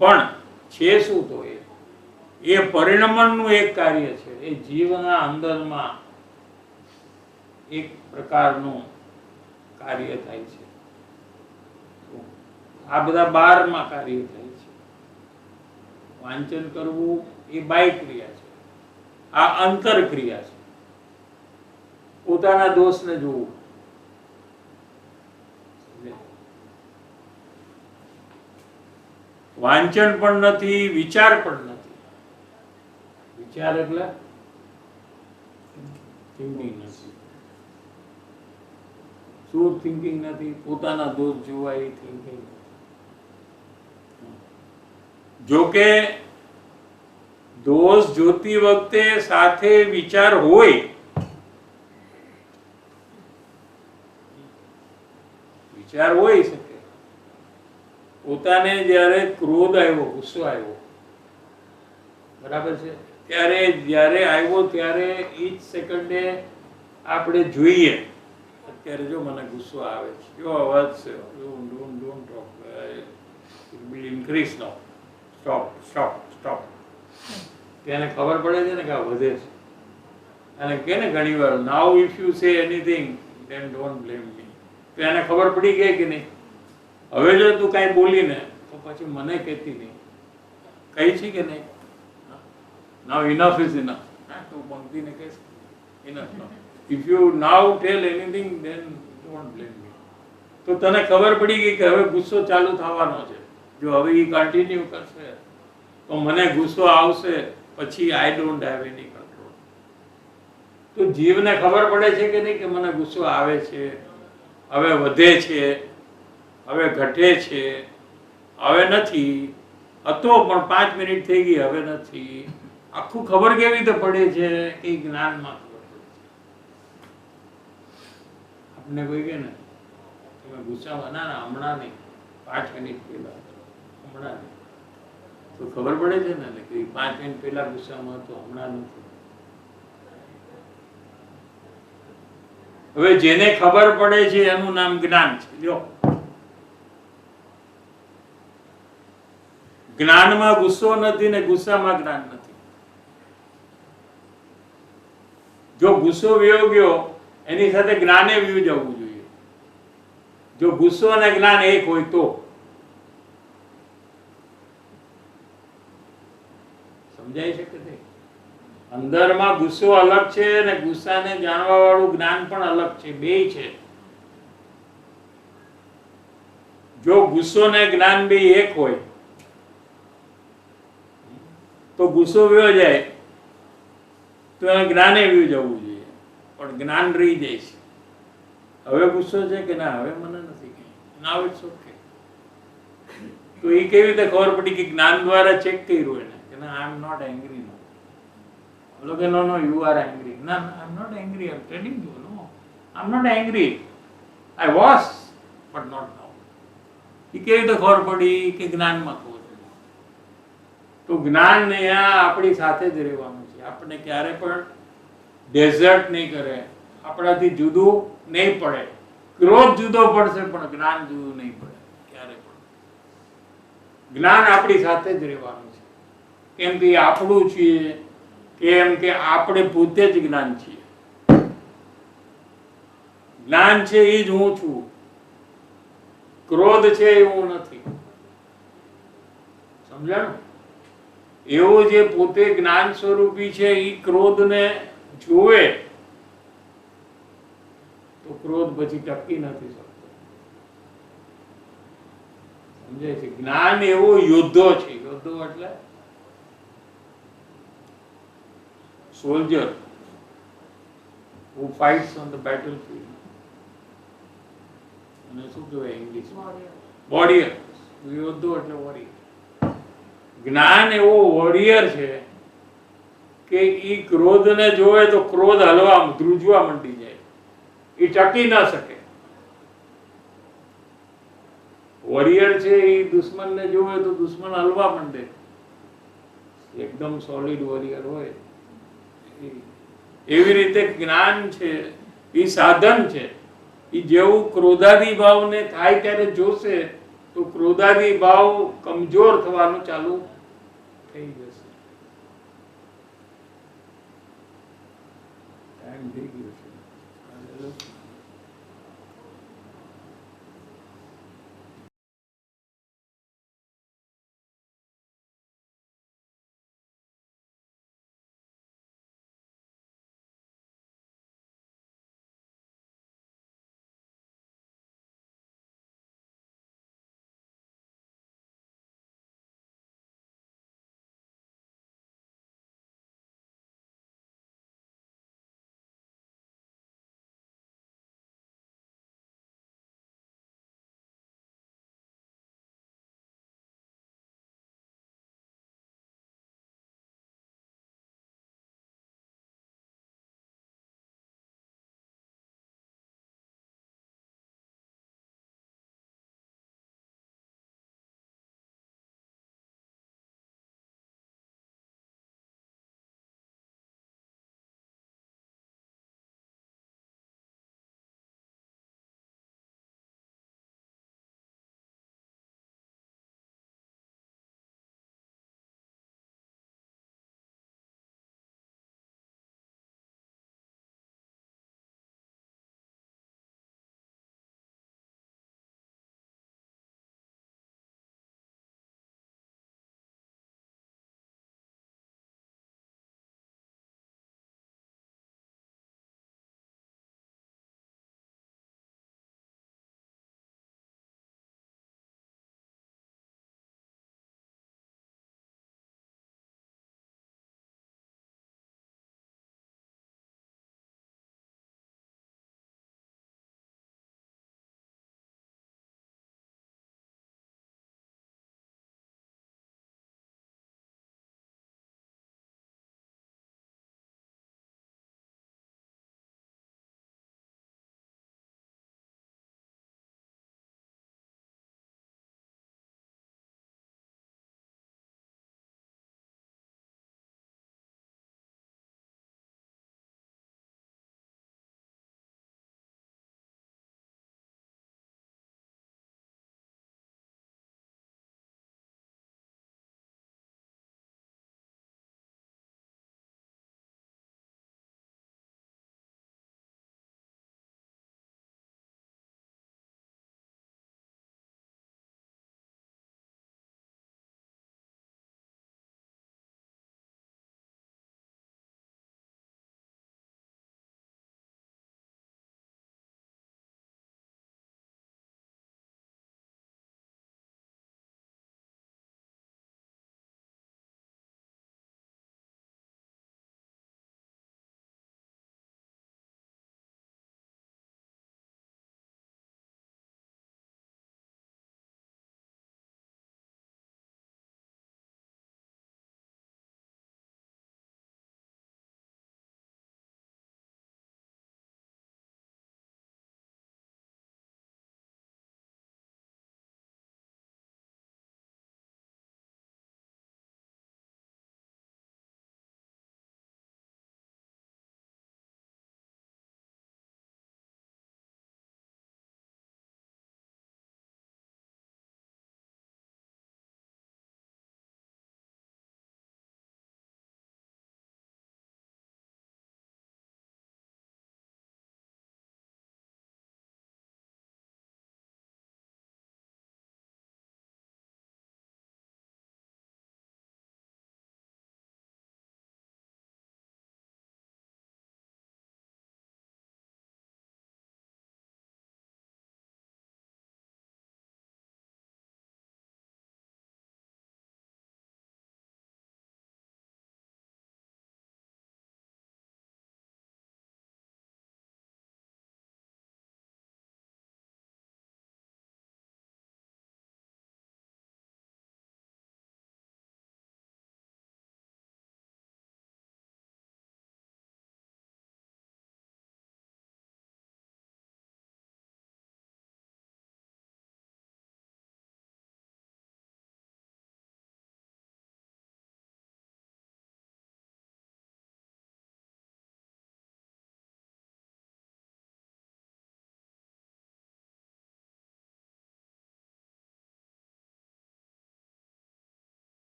પણ છે શું? તો એ પરિણમનનું એક કાર્ય છે. એ જીવના અંદરમાં એક પ્રકારનું કાર્ય થાય છે. આ બધા બહારમાં કાર્ય થાય છે. વાંચન કરવું એ બાહ્ય ક્રિયા છે, આ અંતર ક્રિયા છે. પોતાના દોષને જોવું. વાંચન પણ નથી, વિચાર પણ નથી. વિચાર એટલે થિંકિંગ નથી. શું થિંકિંગ નથી? પોતાના દોષ જોવા એ થિંકિંગ નથી. જોકે દોષ જોતી વખતે સાથે વિચાર હોય, વિચાર હોઈ શકે. પોતાને જ્યારે ક્રોધ આવ્યો, ગુસ્સો આવ્યો, બરાબર છે, ત્યારે જ્યારે આવ્યો ત્યારે એ જ સેકન્ડે આપણે જોઈએ અત્યારે જો મને ગુસ્સો આવે છે, કયો અવાજ છે, don't talk, it will increase now, stop stop stop. તેને ખબર પડે છે ને કે આ વધે છે. અને કે ને ઘણી વાર now if you say anything then don't blame me. તો એને ખબર પડી ગઈ કે નહીં? હવે જો તું કાંઈ બોલીને તો પછી મને કહેતી નહીં, કહી છે કે નહીં? Now enough is enough. તું પંક્તિને કહીશ enough now. If you now tell anything then don't blame me. તો તને ખબર પડી ગઈ કે હવે ગુસ્સો ચાલુ થવાનો છે. જો હવે એ કન્ટિન્યુ કરશે તો મને ગુસ્સો આવશે, પછી I don't have any control. તો જીવને ખબર પડે છે કે નહીં કે મને ગુસ્સો આવે છે, હવે વધે છે, હવે ઘટે છે, હવે નથી, હતો પણ 5 મિનિટ થઈ ગઈ, હવે નથી. આખું ખબર કેવી રીતે પડે છે? કે જ્ઞાનમાં ખબર પડે છે. આપણે કોઈ કહે ને તમે ગુસ્સામાં, ના ના હમણાં નહીં, 5 મિનિટ પહેલા, હમણાં નહીં. તો ખબર પડે છે ને કે 5 મિનિટ પહેલા ગુસ્સામાં હતો, હમણાં નથી. હવે જેને ખબર પડે છે એનું નામ જ્ઞાન છે. જો જ્ઞાનમાં ગુસ્સો નથી ને ગુસ્સામાં જ્ઞાન નથી. જો ગુસ્સો વયો ગયો એની સાથે જ્ઞાને વયું જવું જોઈએ. જો ગુસ્સો અને જ્ઞાન એક હોય તો. સમજાય છે કે નહીં? અંદરમાં ગુસ્સો અલગ છે અને ગુસ્સાને જાણવા વાળું જ્ઞાન પણ અલગ છે, બેય છે. જો ગુસ્સો ને જ્ઞાન બે એક હોય તો ગુસ્સો વયો જાય તો એને જ્ઞાને વયું જવું જોઈએ, પણ જ્ઞાન રહી જાય છે. હવે ગુસ્સો છે કે ના, હવે મને નથી કઈ, નાવ ઇટ્સ ઓકે. તો એ કેવી રીતે ખબર પડી? કે જ્ઞાન દ્વારા ચેક કર્યું એને કે ના, I am not angry no. બોલો કે no no you are angry. ના, I am not angry, I am telling you, no I am not angry, I was but not now. એ કેવી રીતે ખબર પડી? કે જ્ઞાનમાં ખબર પડી. તો જ્ઞાન આપણી સાથે જ રહેવાનું છે. આપણે ક્યારે પણ ડેઝર્ટ નહીં કરે, આપણાથી જુદું નહીં પડે. ક્રોધ જુદો પડશે પણ જ્ઞાન જુદું નહીં પડે ક્યારે પણ. જ્ઞાન આપણી સાથે જ રહેવાનું છે. કેમ કે આપણું છીએ, કેમ કે આપણે પોતે જ જ્ઞાન છીએ. જ્ઞાન છે એ જ હું છું, ક્રોધ છે એ હું નથી. સમજાણું? એવો જે પોતે જ્ઞાન સ્વરૂપી છે એ ક્રોધને જોવે તો ક્રોધ પછી ટકી નથી શકતો. સમજાય છે? જ્ઞાન એવો યોદ્ધો છે. યોદ્ધો એટલે soldier who fights on the battlefield. અને શું કહેવાય ઇંગ્લિશ? વોરિયર. યોદ્ધો એટલે વોરિયર. જ્ઞાન એવો વોરિયર છે કે ઈ ક્રોધને જોવે તો ક્રોધ હલવા, ધ્રુજવા મંડી જાય, એ ટકી ન શકે. વોરિયર છે એ દુશ્મનને જોવે તો દુશ્મન હલવા મંડે. એકદમ સોલિડ વોરિયર હોય એવી રીતે જ્ઞાન છે એ સાધન છે. એ જેવું ક્રોધાદી ભાવને થાય ત્યારે જોશે તો ક્રોધાદી ભાવ કમજોર થવાનું ચાલુ થઈ જશે. ટાઈમ થઈ ગયો છે.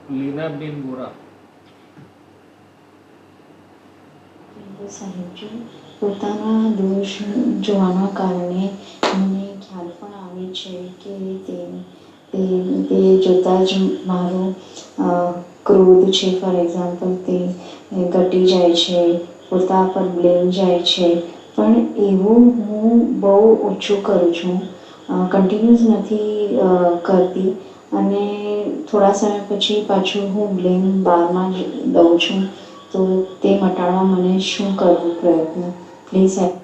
લીનાબેન ગોરા. સાહેબજી, પોતાના દોષ જોવાના કારણે મને ખ્યાલ પણ આવે છે કે તે જોતાં જ મારો ક્રોધ છે, ફોર એક્ઝામ્પલ, તે ઘટી જાય છે, પોતા પર બ્લેમ જાય છે. પણ એવું હું બહુ ઓછું કરું છું, કન્ટિન્યુઅસ નથી કરતી, અને થોડા સમય પછી પાછું હું બ્લેમ બહારમાં જ દઉં છું. તો તે મટાડવા મને શું કરવું પ્રયત્ન, પ્લીઝ હેલ્પ.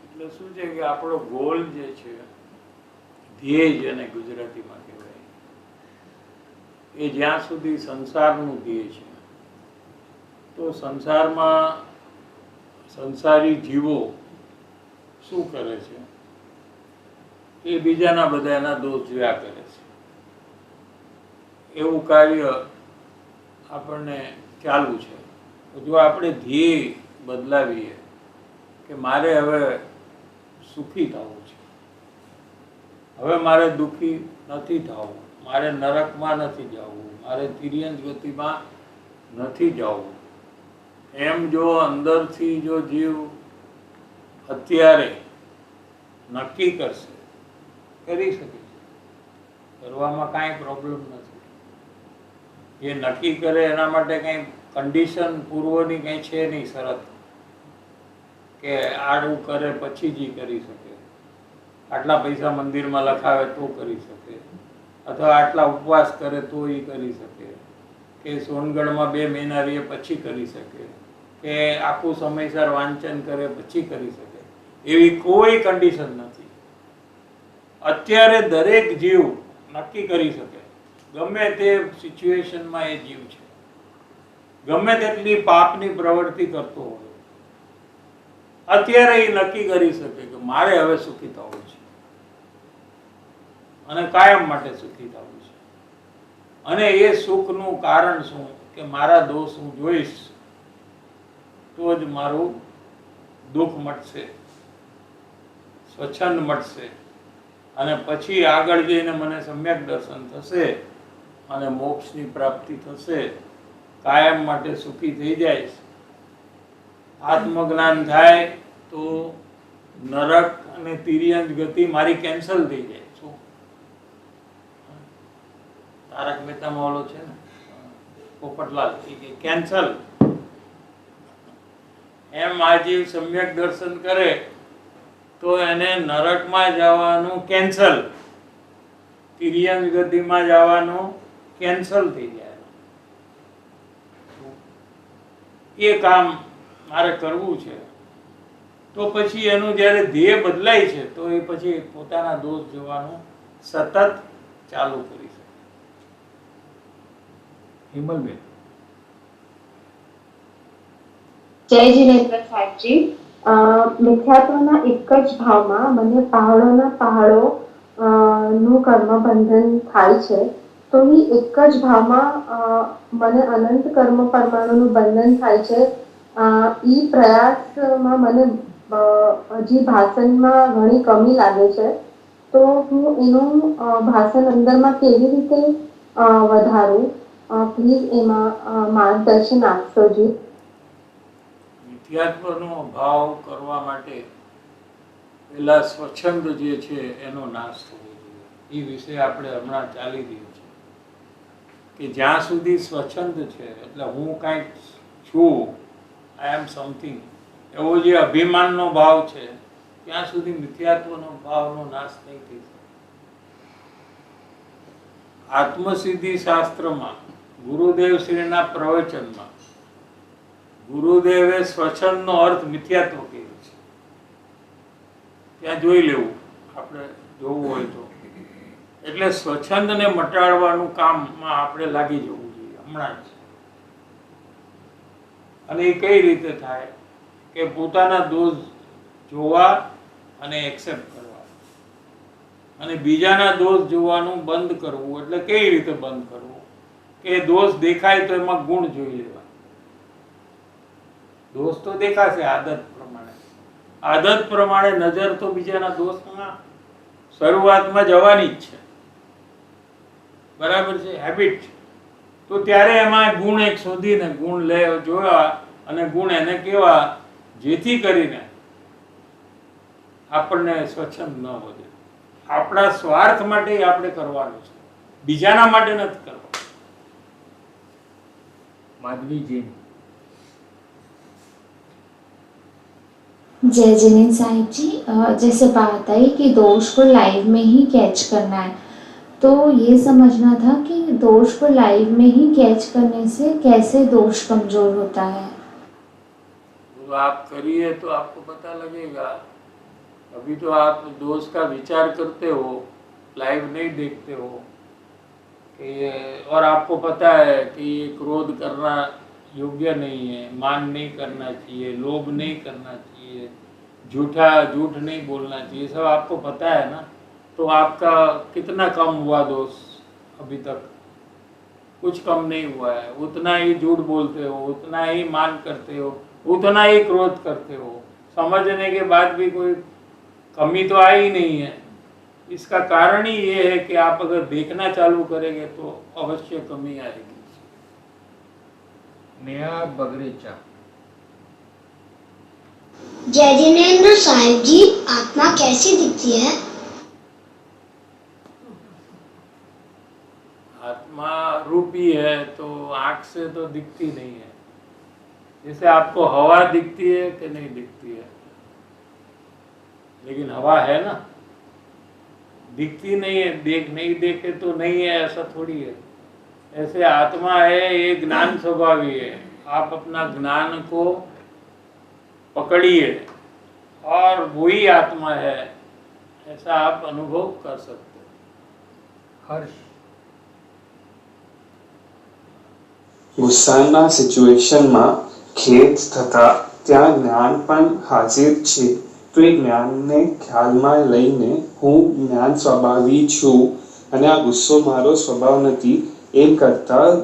એટલે શું છે કે આપણો ગોલ જે છે, ધ્યેય જેને ગુજરાતીમાં કહેવાય, એ જ્યાં સુધી સંસારનું ધ્યેય છે, તો સંસારમાં સંસારી જીવો શું કરે છે, એ બીજાના બધા એના દોષ જોયા કરે છે. એવું કાર્ય આપણને ચાલુ છે. જો આપણે ધ્યેય બદલાવીએ કે મારે હવે સુખી થવું છે, હવે મારે દુઃખી નથી થવું, મારે નરકમાં નથી જવું, મારે તિર્યંત ગતિમાં નથી જવું, એમ જો અંદરથી જો જીવ અત્યારે નક્કી કરશે, કરી શકે છે, કરવામાં કાંઈ પ્રોબ્લેમ નથી. એ નક્કી કરે એના માટે કંઈ કન્ડિશન પૂર્વની કંઈ છે નહીં, શરત કે આડું કરે પછી જ કરી શકે, આટલા પૈસા મંદિરમાં લખાવે તો કરી શકે, અથવા આટલા ઉપવાસ કરે તો એ કરી શકે, કે સોનગઢમાં 2 મહિના રહીએ પછી કરી શકે, કે આખું સમયસર વાંચન કરે પછી કરી શકે, એવી કોઈ કન્ડિશન નથી. અત્યારે દરેક જીવ નક્કી કરી શકે, ગમે તે સિચ્યુએશનમાં એ જીવ છે, ગમે તેટલી પાપની પ્રવૃત્તિ કરતો હોય, અત્યારે એ નક્કી કરી શકે કે મારે હવે સુખી થવું છે, અને કાયમ માટે સુખી થવું છે. અને એ સુખનું કારણ શું કે મારા દોષ હું જોઈશ તો જ મારું દુઃખ મટશે, સ્વચ્છંદ મટશે, અને પછી આગળ જઈને મને સમ્યક દર્શન થશે અને મોક્ષની પ્રાપ્તિ થશે, કાયમ માટે સુખી થઈ જાય. આત્મજ્ઞાન થાય તો નરક અને તિર્યંત ગતિ મારી કેન્સલ થઈ જાય. શું તારક મહેતામાં ઓલો છે ને પોપટલાલ, કેન્સલ. એમ આજીવ સમ્યક દર્શન કરે તો એને નરકમાં જવાનું કેન્સલ, તિર્યંત ગતિમાં જવાનું કેન્સલ થઈ જાય. એ કામ મારે કરવું છે તો પછી એનું જ્યારે ધ્યેય બદલાય છે તો એ પછી પોતાના દોષ જોવાનું સતત ચાલુ કરી શકે. હિમલબેન. જય જીનેન્દ્ર સાહેબજી, મિથ્યાત્વના એક જ ભાવમાં મને પહાડોના પહાડો નું કર્મ બંધન થાય છે, તો એ એક જ ભાવમાં મને અનંત કર્મ પરમાણુનું બંધન થાય છે. એ પ્રયાસમાં મને હજી ભાષણમાં ઘણી કમી લાગે છે, તો હું એનું ભાષણ અંદરમાં કેવી રીતે વધારું, પ્લીઝ એમાં માર્ગદર્શન આપશો જી. મિથ્યાત્વનો ભાવ કરવા માટે પેલા સ્વચ્છંદ જે છે એનો નાશ થવો જોઈએ. એ વિશે આપણે હમણાં ચાલી રહ્યું છે કે જ્યાં સુધી સ્વચ્છંદ છે, એટલે હું કાંઈક છું, આઈ એમ સમથિંગ, એવો જે અભિમાનનો ભાવ છે, ત્યાં સુધી મિથ્યાત્વનો ભાવનો નાશ નહીં થઈ શકે. આત્મસિદ્ધિ શાસ્ત્રમાં ગુરુદેવ શ્રીના પ્રવચનમાં ગુરુદેવે સ્વચ્છંદનો અર્થ મિથ્યાત્વ કહ્યું છે. ત્યાં જોઈ લેવું, આપણે જોવું હોય તો. એટલે સ્વચ્છંદને મટાડવાનું કામમાં આપણે લાગી જવું જોઈએ હમણાં જ. અને એ કઈ રીતે થાય કે પોતાના દોષ જોવા અને એક્સેપ્ટ કરવા, અને બીજાના દોષ જોવાનું બંધ કરવું. એટલે કઈ રીતે બંધ કરવું કે દોષ દેખાય તો એમાં ગુણ જોઈ લેવા. દોષ તો દેખાશે આદત પ્રમાણે, આદત પ્રમાણે નજર તો બીજાના દોષમાં શરૂઆતમાં જવાની જ છે, બરાબર છે, હેબિટ. તો ત્યારે એમાં ગુણ એક શોધીને ગુણ જોયા અને ગુણ એને કેવા જેથી કરીને આપણને સ્વચ્છંદ ન વધે. આપણા સ્વાર્થ માટે આપણે કરવાનું છે, બીજાના માટે નથી કરવાનું. माधवी जैन. जय जिनेन्द्र साहिब जी, जैसे बात आई कि दोष को लाइव में ही कैच करना है, तो ये समझना था कि दोष को लाइव में ही कैच करने से कैसे दोष कमजोर होता है. तो आप करिए तो आपको पता लगेगा. अभी तो आप दोष का विचार करते हो, लाइव नहीं देखते हो कि और आपको पता है कि ये क्रोध करना योग्य नहीं है, मान नहीं करना चाहिए, लोभ नहीं करना चाहिए, झूठ नहीं बोलना चाहिए, सब आपको पता है ना. तो आपका कितना कम हुआ दोष अभी तक? कुछ कम नहीं हुआ है. उतना ही झूठ बोलते हो, उतना ही मान करते हो, उतना ही क्रोध करते हो. समझने के बाद भी कोई कमी तो आई नहीं है. इसका कारण ही ये है कि आप अगर देखना चालू करेंगे तो अवश्य कमी आएगी. नेहा बगरेचा. जय जिनेन्द्र साहिब जी, आत्मा कैसी दिखती है? आत्मा रूपी है तो आंख से तो दिखती नहीं है. जैसे आपको हवा दिखती है कि नहीं दिखती है, लेकिन हवा है ना, दिखती नहीं है. नहीं देखे तो नहीं है, ऐसा थोड़ी है. ऐसे आत्मा है, ये ज्ञान स्वभावी है. आप अपना ज्ञान को पकड़िए और वही आत्मा है, ऐसा आप अनुभव कर सकते हो. हर्ष. ગુસ્સાના સિચ્યુએશનમાં ખેદ થતા ત્યાં જ્ઞાન પણ હાજર છે, તો એ જ્ઞાનને ખ્યાલમાં લઈને હું જ્ઞાન સ્વભાવી છું અને આ ગુસ્સો મારો સ્વભાવ નથી એમ કરતાં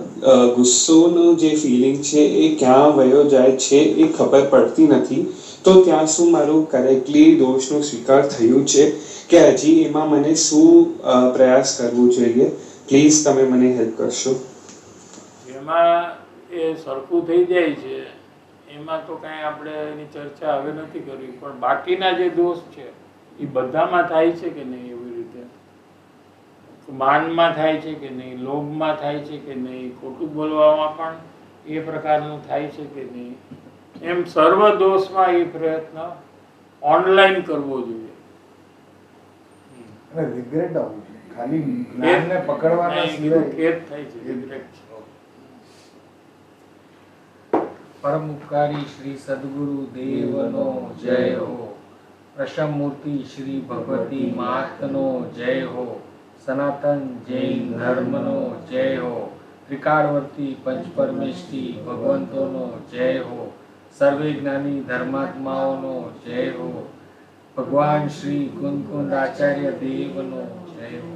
ગુસ્સોનું જે ફિલિંગ છે એ ક્યાં વયો જાય છે એ ખબર પડતી નથી. તો ત્યાં શું મારું કરેક્ટલી દોષનો સ્વીકાર થયું છે કે હજી એમાં મને શું પ્રયાસ કરવો જોઈએ? પ્લીઝ તમે મને હેલ્પ કરશો. જેમાં એ સરખું થઈ જાય છે એમાં તો કાંઈ આપણે એની ચર્ચા હવે નથી કરવી, પણ બાકીના જે દોષ છે એ બધામાં થાય છે કે નહીં? એવી રીતે માનમાં થાય છે કે નહીં, લોભમાં થાય છે કે નહીં, ખોટું બોલવામાં પણ એ પ્રકારનું થાય છે કે નહીં, એમ સર્વ દોષમાં એ પ્રયત્ન ઓનલાઈન કરવો જોઈએ. અને રિગ્રેટ આવવું જોઈએ, ખાલી જ્ઞાનને પકડવાના નહીં, સિવાય. ખેદ થાય છે, regret છે. પરમ ઉપકારી શ્રી સદગુરુ દેવનો જય હો. પ્રશમ મૂર્તિ શ્રી ભગવતી માતનો જય હો. સનાતન જૈન ધર્મનો જય હો. ત્રિકાળવર્તી પંચ પરમેષ્ઠી ભગવંતોનો જય હો. સર્વે જ્ઞાની ધર્માત્માઓનો જય હો. ભગવાન શ્રી કુંદ આચાર્ય દેવનો જય હો.